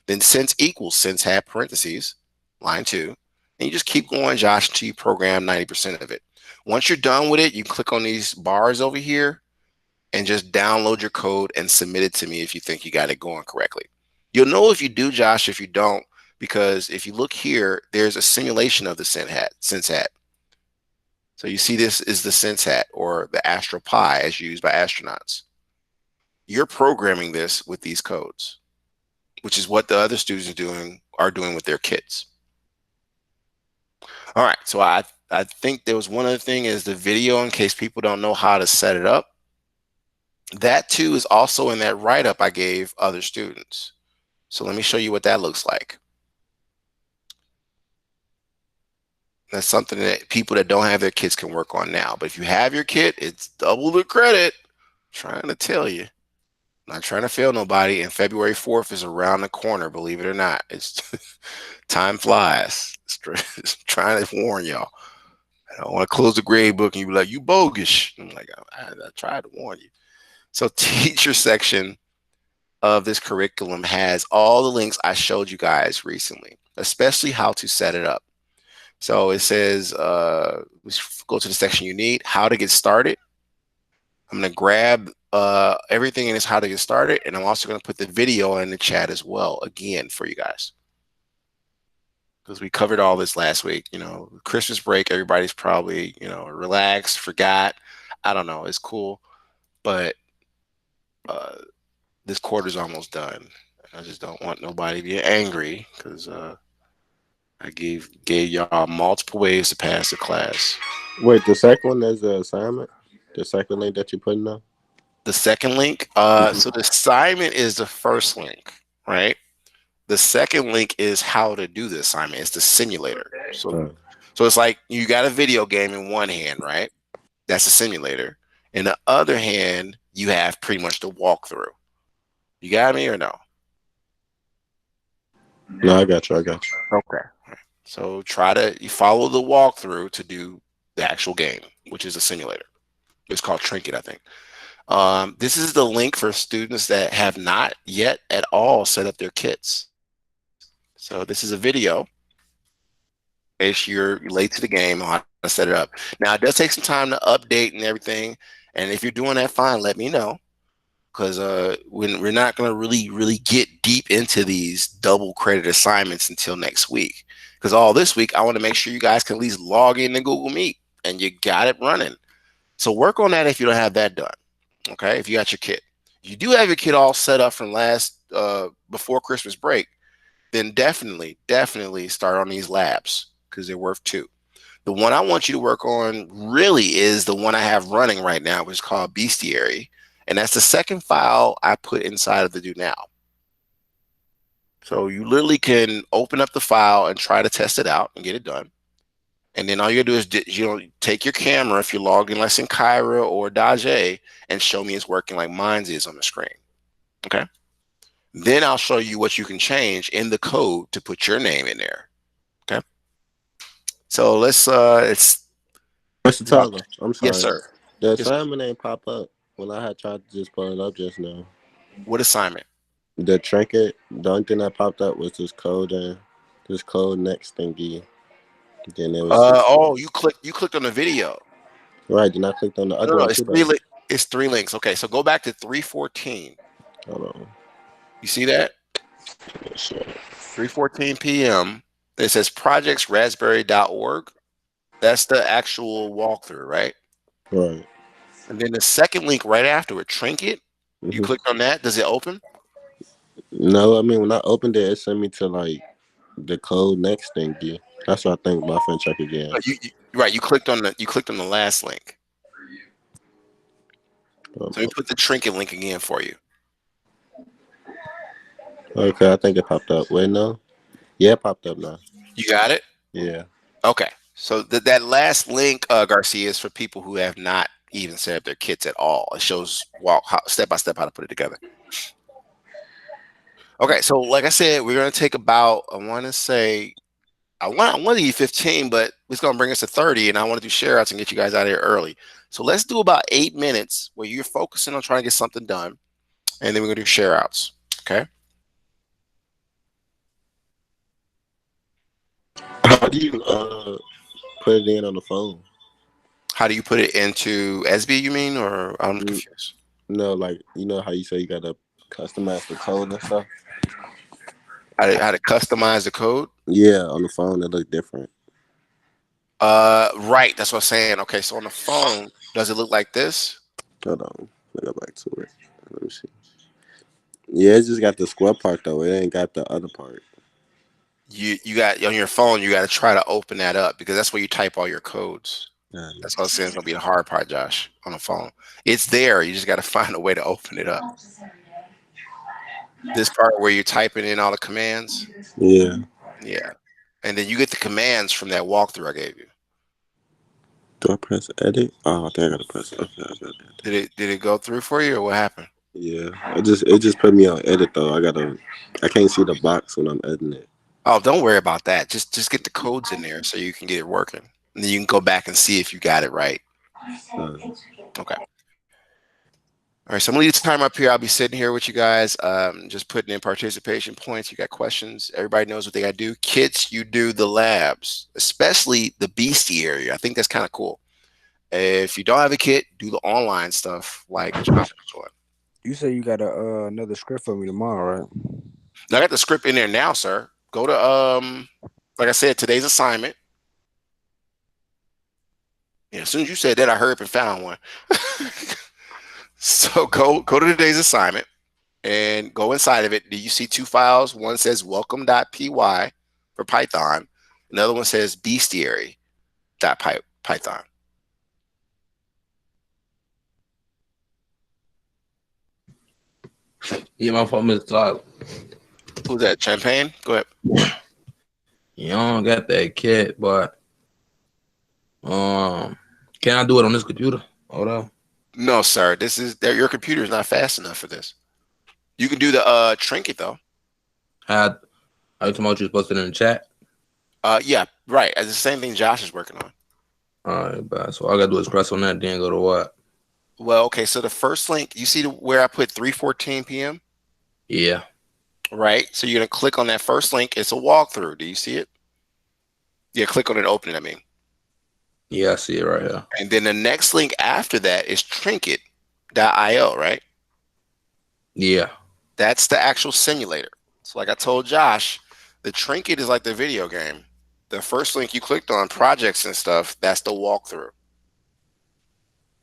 Then sense equals SenseHat parentheses, line 2. And you just keep going, Josh, until you program 90% of it. Once you're done with it, you click on these bars over here and just download your code and submit it to me if you think you got it going correctly. You'll know if you do, Josh, if you don't, because if you look here, there's a simulation of the SenseHat. So you see this is the SenseHat or the AstroPi as used by astronauts. You're programming this with these codes, which is what the other students are doing with their kits. All right, so I think there was one other thing is the video in case people don't know how to set it up. That too is also in that write-up I gave other students. So let me show you what that looks like. That's something that people that don't have their kits can work on now. But if you have your kit, it's double the credit. I'm trying to tell you. I'm not trying to fail nobody. And February 4th is around the corner, believe it or not. It's time flies. It's trying to warn y'all. I don't want to close the grade book and you be like, you bogus. I'm like, I tried to warn you. So teacher section of this curriculum has all the links I showed you guys recently, especially how to set it up. So it says, let's go to the section you need, how to get started. I'm going to grab everything in this how to get started, and I'm also going to put the video in the chat as well, again, for you guys. Because we covered all this last week. You know, Christmas break, everybody's probably, you know, relaxed, forgot. I don't know. It's cool. But this quarter's almost done. I just don't want nobody to be angry because I gave y'all multiple ways to pass the class. Wait, the second one is the assignment? The second link that you put in there? The second link? So the assignment is the first link, right? The second link is how to do the assignment. It's the simulator. So it's like you got a video game in one hand, right? That's a simulator. In the other hand, you have pretty much the walkthrough. You got me or no? No, I got you. Okay. So you follow the walkthrough to do the actual game, which is a simulator. It's called Trinket, I think. This is the link for students that have not yet at all set up their kits. So this is a video. In case you're late to the game on how to set it up. Now it does take some time to update and everything. And if you're doing that, fine, let me know. Because when we're not going to really get deep into these double credit assignments until next week. Because all this week, I want to make sure you guys can at least log into Google Meet and you got it running. So work on that if you don't have that done. Okay, if you got your kit. If you do have your kit all set up from before Christmas break, then definitely start on these labs because they're worth 2. The one I want you to work on really is the one I have running right now, which is called Bestiary. And that's the second file I put inside of the Do Now. So you literally can open up the file and try to test it out and get it done. And then all you gotta do is take your camera if you're logged in, let's in Kyra or Dage, and show me it's working like mine is on the screen. Okay. Then I'll show you what you can change in the code to put your name in there. Okay. So let's Mr. Tyler, I'm sorry. Yes, sir. The assignment ain't pop up when I had tried to just pull it up just now. What assignment? The trinket. The only thing that popped up was this code next thingy. Then it was you clicked on the video. Right, then I clicked on the other No, one too. it's 3 links. Okay, so go back to 3:14. Hold on. You see that? 3:14 p.m. It says projectsraspberry.org. That's the actual walkthrough, right? Right. And then the second link right after it, Trinket. You clicked on that. Does it open? No, I mean when I opened it, it sent me to like the code next thingy. That's what I think. My friend check again. Right. You clicked on the last link. So let me put the Trinket link again for you. Okay, I think it popped up. Wait, no. Yeah, it popped up now. You got it? Yeah. Okay. So that last link, Garcia, is for people who have not even set up their kits at all. It shows step by step how to put it together. Okay, so like I said, we're gonna take about I want to do 15, but it's gonna bring us to 30, and I want to do share outs and get you guys out of here early. So let's do about 8 minutes where you're focusing on trying to get something done, and then we're gonna do share outs. Okay. How do you put it in on the phone? How do you put it into SB, you mean, or I'm confused? No, like you know how you say you gotta customize the code and stuff. How to customize the code? Yeah, on the phone it look different. Right. That's what I'm saying. Okay, so on the phone, does it look like this? Hold on, let me go back to it. Let me see. Yeah, it just got the square part though. It ain't got the other part. You got on your phone. You got to try to open that up because that's where you type all your codes. That's what I'm saying. It's gonna be the hard part, Josh, on the phone. It's there. You just got to find a way to open it up. This part where you're typing in all the commands. Yeah. Yeah. And then you get the commands from that walkthrough I gave you. Do I press edit? Oh, I think I gotta press it. Okay, Did it go through for you or what happened? Yeah. It just put me on edit though. I can't see the box when I'm editing it. Oh, don't worry about that. Just get the codes in there so you can get it working. And then you can go back and see if you got it right. Okay. All right, so I'm gonna leave the timer up here. I'll be sitting here with you guys, just putting in participation points. You got questions? Everybody knows what they gotta do. Kits, you do the labs, especially the Bestiary. I think that's kind of cool. If you don't have a kit, do the online stuff like Josh was doing. You say you got another script for me tomorrow, right? Now, I got the script in there now, sir. Go to like I said, today's assignment. Yeah, as soon as you said that, I hurried up and found one. So go to today's assignment and go inside of it. Do you see 2 files? One says welcome.py for Python. Another one says bestiary.python. Yeah, my phone is Tyler. Who's that? Champagne? Go ahead. You don't got that kit, but can I do it on this computer? Hold on. No, sir. Your computer is not fast enough for this. You can do the trinket though. Are you talking about you posted in the chat? Yeah, right. It's the same thing Josh is working on. All right, bye. So all I gotta do is press on that, then go to what? Well, okay. So the first link, you see where I put 3:14 p.m. Yeah. Right. So you're gonna click on that first link. It's a walkthrough. Do you see it? Yeah. Click on it. Open it. I mean. Yeah, I see it right here. And then the next link after that is Trinket.io. Right. Yeah. That's the actual simulator. So, like I told Josh, the Trinket is like the video game. The first link you clicked on, projects and stuff, that's the walkthrough.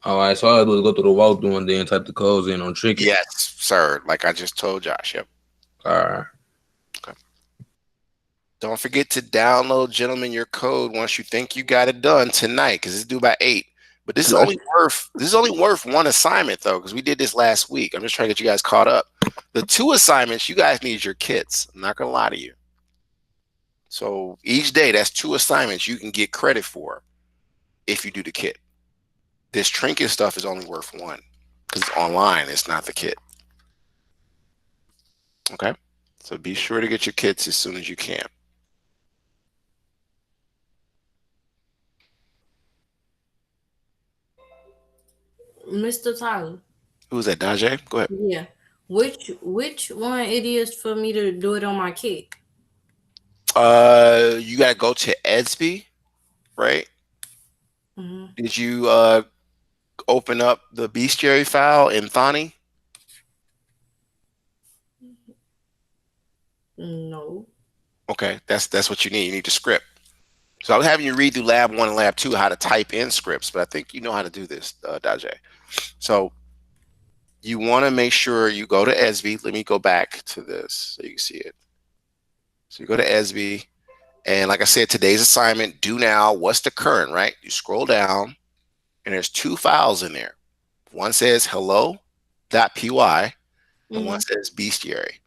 All right, so I had to go through the walkthrough and then type the codes in on Trinket. Yes, sir. Like I just told Josh. Yep. All right. Okay. Don't forget to download, gentlemen, your code once you think you got it done tonight, because it's due by 8. But this is only worth one assignment though, because we did this last week. I'm just trying to get you guys caught up. The 2 assignments, you guys need your kits. I'm not gonna lie to you. So each day, that's 2 assignments you can get credit for if you do the kit. This trinket stuff is only worth 1 because it's online. It's not the kit. Okay, so be sure to get your kits as soon as you can. Mr. Tyler. Who's that, Najee? Go ahead. Yeah. Which one it is for me to do it on my kit? You gotta go to Edsby, right? Mm-hmm. Did you open up the bestiary file in Thani? No. Okay, that's what you need. You need the script. So I was having you read through Lab 1 and Lab 2 how to type in scripts, but I think you know how to do this, Najee. So you want to make sure you go to Esby. Let me go back to this so you can see it. So you go to Esby, and like I said, today's assignment, do now, what's the current, right? You scroll down, and there's 2 files in there. One says hello.py, and one says bestiary.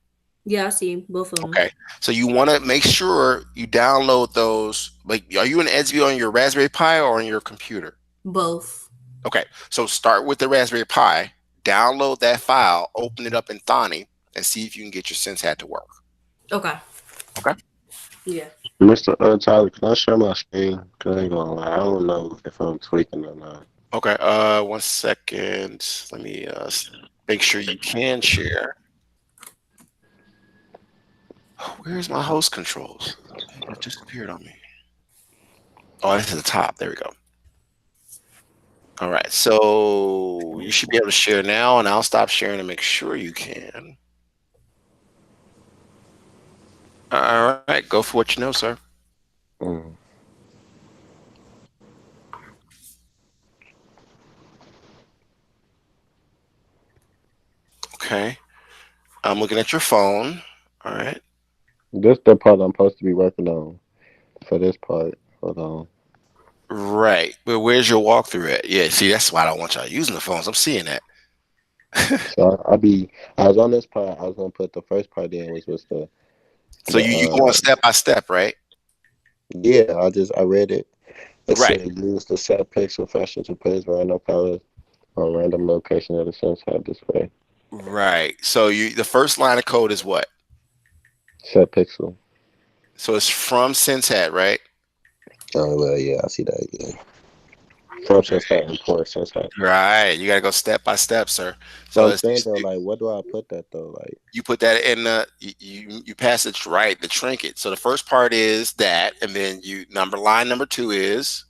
Yeah, I see both of them. Okay, so you want to make sure you download those. Like, are you in Esby on your Raspberry Pi or on your computer? Both. Okay, so start with the Raspberry Pi, download that file, open it up in Thani, and see if you can get your SenseHat to work. Okay. Okay. Yeah. Mr. Tyler, can I share my screen? Cause I ain't gonna lie, I don't know if I'm tweaking or not. Okay. 1 second. Let me make sure you can share. Where's my host controls? It disappeared on me. Oh, it's at the top. There we go. All right. So you should be able to share now, and I'll stop sharing to make sure you can. All right. Go for what you know, sir. Mm. Okay. I'm looking at your phone. All right. This the part I'm supposed to be working on for this part. Hold on. Right. But where's your walkthrough at? Yeah. See, that's why I don't want y'all using the phones. I'm seeing that. So I was on this part. I was gonna put the first part in, which was So you going step by step, right? yeah. I read it. It Right. said use the set pixel fashion to place random colors on random location of the SenseHat display. Right. So the first line of code is what? Set pixel. So it's from SenseHat, right? Oh well, yeah, I see that. Yeah. From SenseHat import SenseHat. Right. You gotta go step by step, sir. So So I'm saying though, like, what do I put that though? Like, you put that in the you pass it right, the trinket. So the first part is that, and then line number 2 is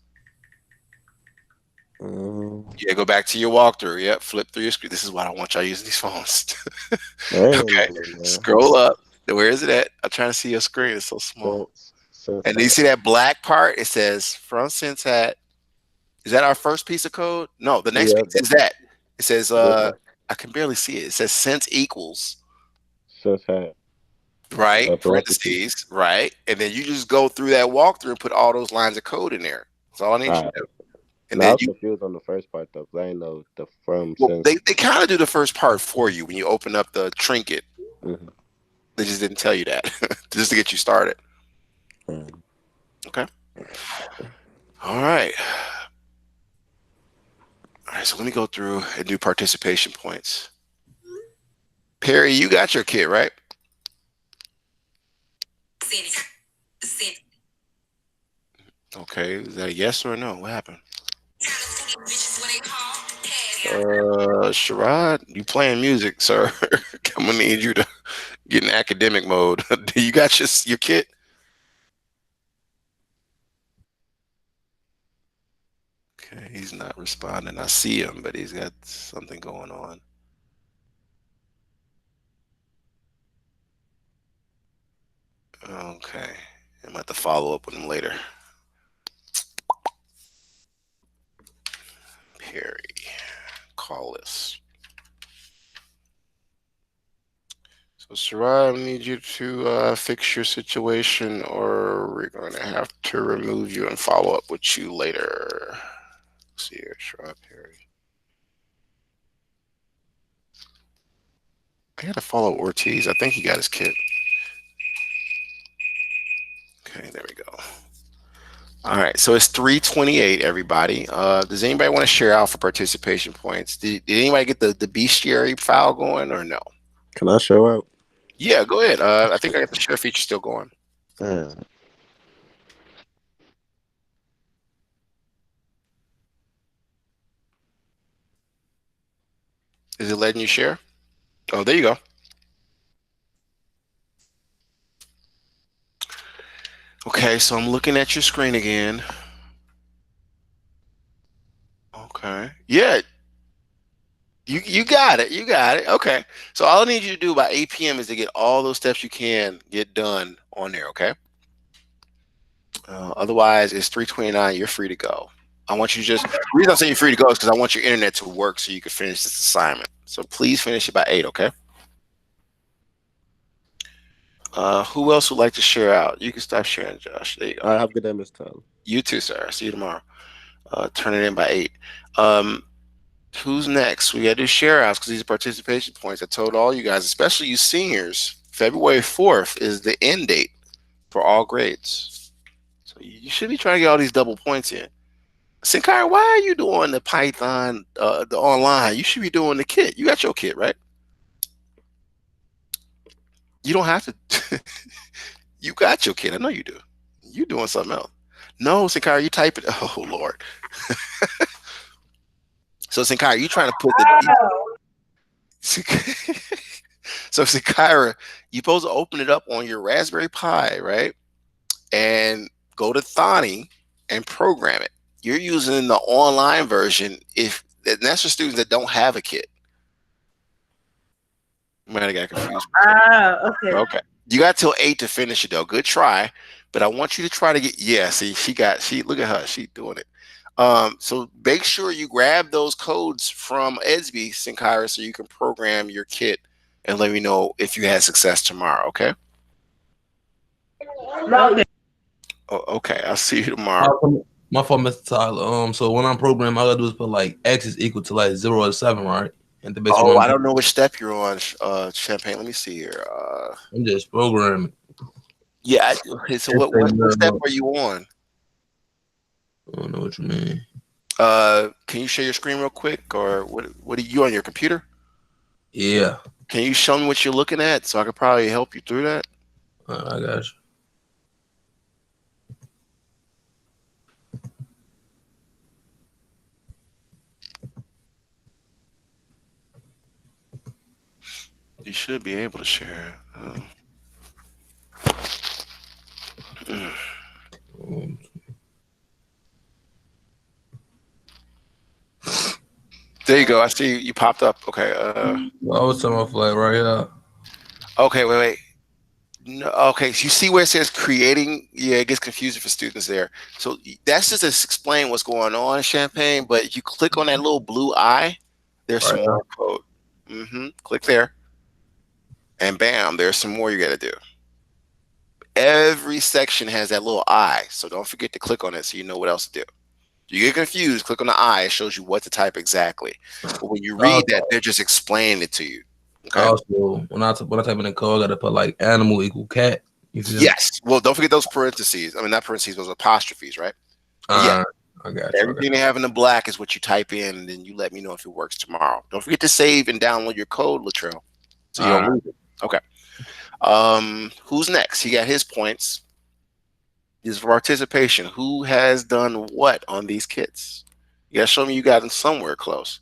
yeah, go back to your walkthrough. Yep, flip through your screen. This is why I don't want y'all using these phones. Okay, scroll up. Where is it at? I'm trying to see your screen. It's so small. And do you see that black part? It says from SenseHat. Is that our first piece of code? No, the next piece is that. It says I can barely see it. It says sense equals SenseHat. right, parentheses, right, and then you just go through that walkthrough and put all those lines of code in there. That's all I need you to do. And I then was confused on the first part though, because I didn't know the from well, they kind of do the first part for you when you open up the trinket. Mm-hmm. They just didn't tell you that just to get you started. Okay. All right. All right. So let me go through and do participation points. Perry, you got your kit, right? Okay. Is that a yes or a no? What happened? Sherrod, you playing music, sir? I'm gonna need you to get in academic mode. Do you got your kit? Okay, he's not responding. I see him, but he's got something going on. Okay, I'm about to follow up with him later. Perry, call this. So, Sarai, I need you to fix your situation, or we're going to have to remove you and follow up with you later. Let's see here, Sarai Perry. I got to follow Ortiz. I think he got his kit. Okay, there we go. All right, so it's 3:28, everybody. Does anybody want to share out for participation points? Did anybody get the bestiary file going or no? Can I show out? Yeah, go ahead. I think I got the share feature still going. Yeah. Is it letting you share? Oh, there you go. Okay, so I'm looking at your screen again. Okay. Yeah. You got it. You got it. Okay. So all I need you to do by 8 p.m. is to get all those steps you can get done on there, okay? Otherwise, it's 3:29. You're free to go. I want you to just, the reason I'm saying you're free to go is because I want your internet to work so you can finish this assignment. So please finish it by 8, okay? Who else would like to share out? You can stop sharing, Josh. There you go. All right, have a good day, Mr. Tyler. You too, sir. See you tomorrow. Turn it in by 8. Who's next? We got to do share outs because these are participation points. I told all you guys, especially you seniors, February 4th is the end date for all grades. So you should be trying to get all these double points in. Sinclair, why are you doing the Python, the online? You should be doing the kit. You got your kit, right? You don't have to. You got your kit. I know you do. You doing something else. No, Sinclair, you type it. Oh, Lord. So, Sinclair, you trying to put the... So, Sinclair, you're supposed to open it up on your Raspberry Pi, right? And go to Thani and program it. You're using the online version. And that's for students that don't have a kit. You might have got confused. Okay. Okay. You got till 8 to finish it though. Good try. But I want you to try to get, see, she look at her, she doing it. So make sure you grab those codes from Edsby, Sinclair, so you can program your kit and let me know if you had success tomorrow, okay? Okay. Oh, okay. I'll see you tomorrow. My fault, Mr. Tyler. So when I'm programming, all I do is put like X is equal to like 0 or 7, right? And the Oh, I don't know which step you're on, Champagne. Let me see here. I'm just programming. Yeah. So what step are you on? I don't know what you mean. Can you share your screen real quick, or what are you on your computer? Yeah. Can you show me what you're looking at so I could probably help you through that? I got you. You should be able to share. There you go. I see you popped up. Okay. I was talking about like right here. Okay. Wait. No. Okay. So you see where it says creating? Yeah, it gets confusing for students there. So that's just to explain what's going on, Champagne. But if you click on that little blue eye, there's some more code. Click there. And bam, there's some more you got to do. Every section has that little eye, so don't forget to click on it so you know what else to do. You get confused, click on the eye, it shows you what to type exactly. But when you read that, they're just explaining it to you. Okay? Also, when I type in the code, I got to put like animal equal cat. Yes. Well, don't forget those parentheses. I mean, not parentheses, those apostrophes, right? Yeah. I got you. Everything they have in the black is what you type in, and then you let me know if it works tomorrow. Don't forget to save and download your code, Latrell, so you don't lose it. Okay. Who's next? He got his points. His participation. Who has done what on these kits? You gotta show me you got them somewhere close.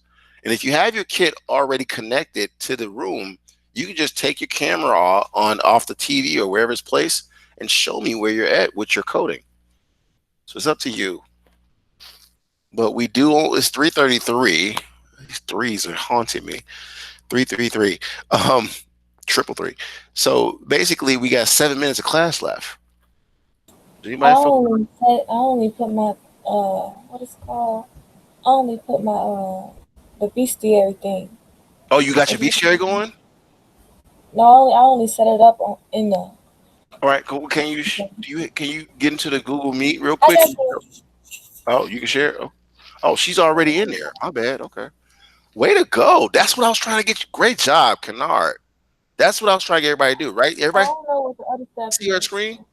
And if you have your kit already connected to the room, you can just take your camera off the TV or wherever it's placed and show me where you're at with your coding. So it's up to you. But we do, it's 3:33. These threes are haunting me. 333. Triple three. So basically we got 7 minutes of class left. Does I anybody feel only put my what is it called? I only put my the bestiary thing. Oh, you got If your you, bestiary going? no, I only set it up in the. All right, cool. Can you get into the Google Meet real I quick? got you. Oh, you can share. Oh, she's already in there. My bad. Okay. Way to go. That's what I was trying to get you. Great job, Kennard. That's what I was trying to get everybody to do, right? I Everybody don't know what the other step see your is. screen?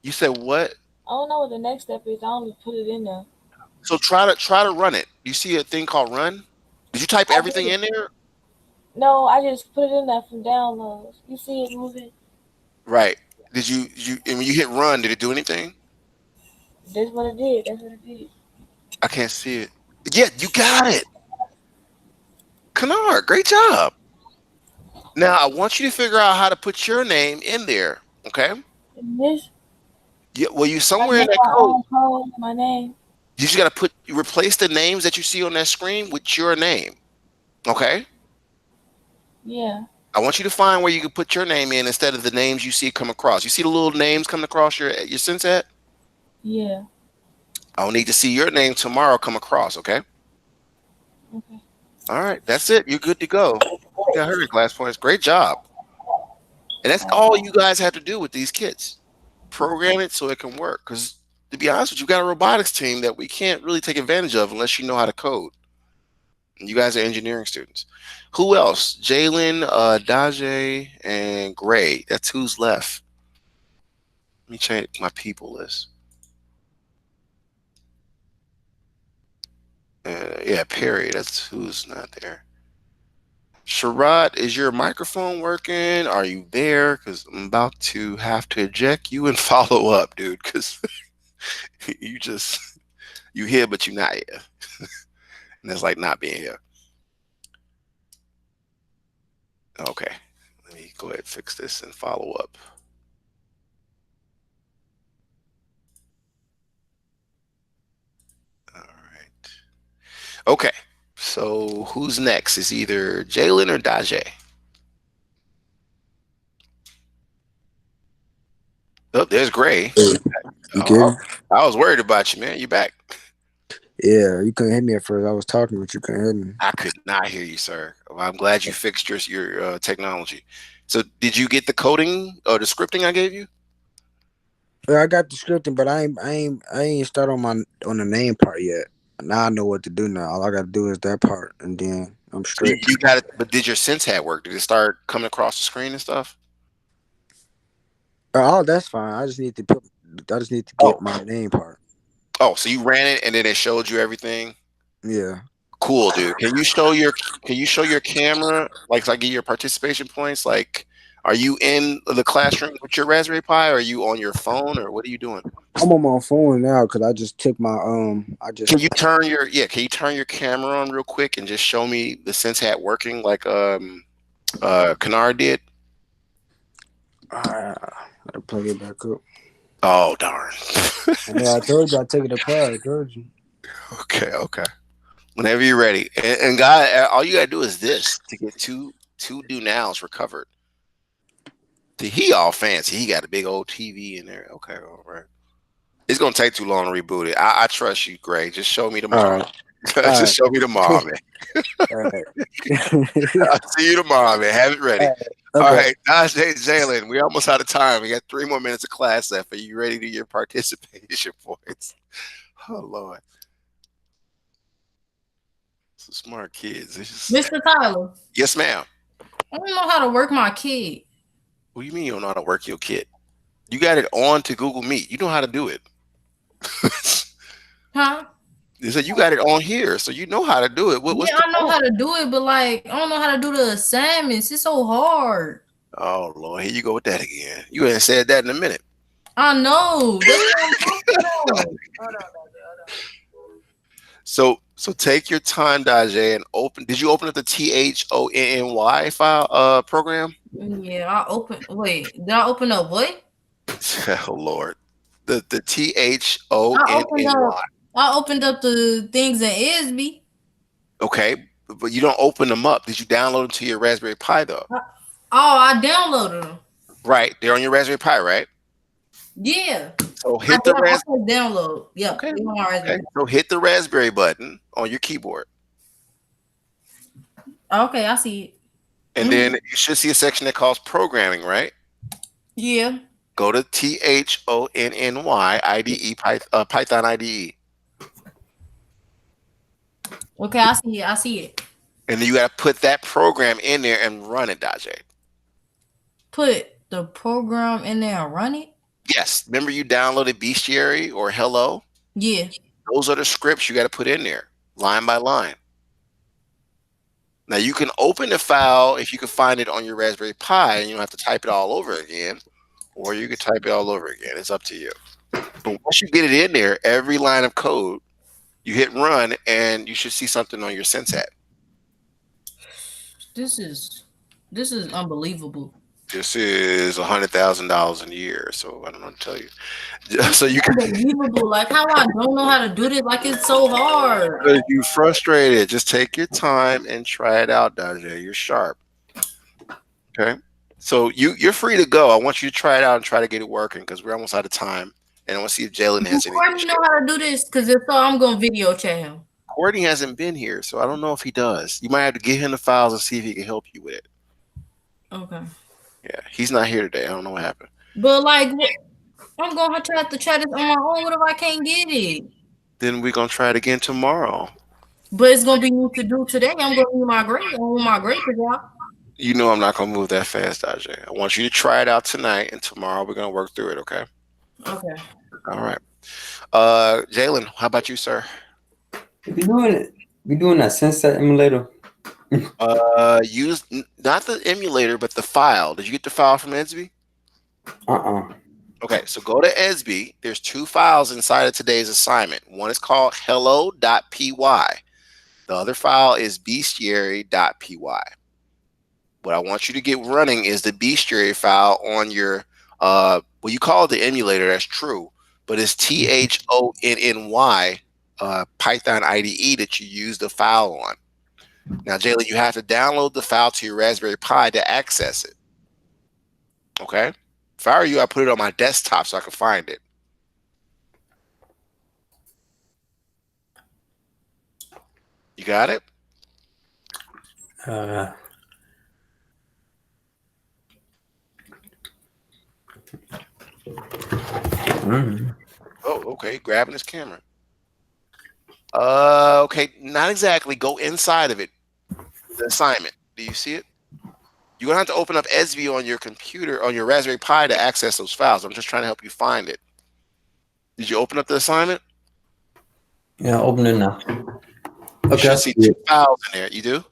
You said what? I don't know what the next step is. I only put it in there. So try to run it. You see a thing called run? Did you type I everything did. in there? No, I just put it in there from downloads. You see it moving? Right. Did you and when you hit run, did it do anything? That's what it did. That's what it did. I can't see it. Yeah, you got it. Kennard, great job. Now I want you to figure out how to put your name in there. Okay? And this, Yeah, well, you I somewhere in make that my code. own code, my name. You just gotta replace the names that you see on that screen with your name. Okay? Yeah, I want you to find where you can put your name in instead of the names you see come across. You see the little names coming across your synset? yeah. I'll need to see your name tomorrow come across, okay? Okay. All right, that's it. You're good to go. You got 100 class points. Great job. And that's all you guys have to do with these kits. Program it so it can work. Because to be honest with you, we've got a robotics team that we can't really take advantage of unless you know how to code. And you guys are engineering students. Who else? Jalen, Daje, and Gray. That's who's left. Let me check my people list. Yeah, Perry. That's who's not there. Sherrod, is your microphone working? Are you there? Because I'm about to have to eject you and follow up, dude. Because you here, but you're not here. And that's like not being here. Okay, let me go ahead and fix this and follow up. All right. Okay, so who's next? Is either Jalen or Daje? Oh, there's Gray. You Oh, good? I was worried about you, man. You back? Yeah, you couldn't hear me at first. I was talking, but you couldn't hear me. I could not hear you, sir. Well, I'm glad you fixed your technology. So, did you get the coding or the scripting I gave you? Yeah, I got the scripting, but I ain't start on the name part yet. Now I know what to do now. All I got to do is that part, and then I'm So you, straight. you got it, but did your sense hat work? Did it start coming across the screen and stuff? Oh, that's fine. I just need to Oh, get my name part. oh, so you ran it and then it showed you everything. Yeah. Cool, dude. Can you show your camera? Like, so I get your participation points. Like, are you in the classroom with your Raspberry Pi? Or are you on your phone, or what are you doing? I'm on my phone now because I just took my Can you turn your camera on real quick and just show me the sense hat working like Kennard did? I plug it back up. Oh darn. Yeah, I told you I take it apart. I told you. Okay. Whenever you're ready. And God, all you gotta do is this to get two do nows recovered. See, he all fancy. He got a big old TV in there. Okay, all right. It's gonna take too long to reboot it. I trust you, Gray. Just show me All tomorrow. right. All Just show me tomorrow, man. All right. I'll see you tomorrow, man. Have it ready. All Okay. right, Najee, Jalen, we almost out of time. We got 3 more minutes of class left. Are you ready to do your participation points? Oh Lord, some smart kids. Mr. Tyler, Yes, ma'am. I don't know how to work my kid. What do you mean you don't know how to work your kit? You got it on to Google Meet. You know how to do it. Huh? They said you got it on here, so you know how to do it. What's Yeah, the I know point? how to do it, but like I don't know how to do the assignments. It's so hard. Oh Lord, here you go with that again. You ain't said that in a minute. I know. That's what I'm talking about. So So take your time, Dajay, and open. Did you open up the THONNY file program? Yeah, I open. Wait, did I open up what? Oh Lord, the I opened THONNY. up. I opened up the things in ESB. Okay, but you don't open them up. Did you download them to your Raspberry Pi though? Oh, I downloaded them. Right, they're on your Raspberry Pi, right? Yeah, So hit the I put download. Yep. Okay, They're on my okay. Raspberry. So hit the Raspberry button on your keyboard, Okay, I see it. and then you should see a section that calls programming, right? Yeah. Go to THONNY IDE Python IDE, Okay, I see it. I see it. and then you got to put that program in there and run it, Dajay. Put the program in there and run it. Yes, remember you downloaded Bestiary or Hello? Yeah. Those are the scripts you got to put in there, line by line. Now you can open the file if you can find it on your Raspberry Pi, and you don't have to type it all over again, or you can type it all over again. It's up to you. But once you get it in there, every line of code, you hit run, and you should see something on your Sensat. This is unbelievable. This is $100,000 a year, so I don't know what to tell you. So you can. Unbelievable. Like how I don't know how to do this. Like it's so hard. You frustrated. Just take your time and try it out, Dajay. You're sharp. Okay. So you're free to go. I want you to try it out and try to get it working because we're almost out of time. And I want to see if Jalen has anything. Courtney know how to do this because if so, I'm gonna video chat him. Courtney hasn't been here, so I don't know if he does. You might have to get him the files and see if he can help you with it. Okay. Yeah, he's not here today. I don't know what happened. But like, I'm gonna have to try this on my own. What if I can't get it? Then we're gonna try it again tomorrow. But it's gonna be new to do today. I'm gonna need my grade. I want my grade to drop. You know I'm not gonna move that fast, Dajay. I want you to try it out tonight, and tomorrow we're gonna work through it. Okay. Okay. All right. Jalen, how about you, sir? We doing that Sensat emulator. Use not the emulator, but the file. Did you get the file from ESB? Okay, so go to ESB. There's two files inside of today's assignment. One is called hello.py. The other file is bestiary.py. What I want you to get running is the bestiary file on your well, you call it the emulator, that's true, but it's THONNY Python IDE that you use the file on. Now, Jalen, you have to download the file to your Raspberry Pi to access it. Okay? If I were you, I'd put it on my desktop so I can find it. You got it? Oh, okay. Grabbing his camera. Okay, not exactly. Go inside of it. The assignment. Do you see it? You're gonna have to open up ESB on your computer, on your Raspberry Pi to access those files. I'm just trying to help you find it. Did you open up the assignment? Yeah, open it now. You should see two files in there. You do?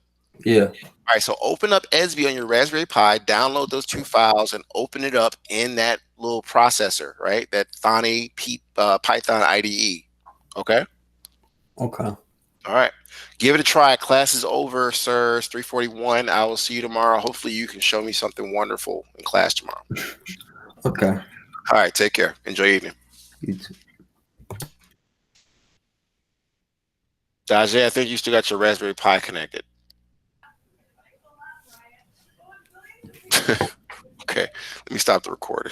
Yeah. All right, so open up ESB on your Raspberry Pi, download those two files, and open it up in that little processor, right? That Thani Python IDE. Okay? Okay. All right. Give it a try. Class is over, sir. It's 3:41. I will see you tomorrow. Hopefully you can show me something wonderful in class tomorrow. Okay. All right. Take care. Enjoy your evening. You too. Dajay, I think you still got your Raspberry Pi connected. Okay. Let me stop the recording.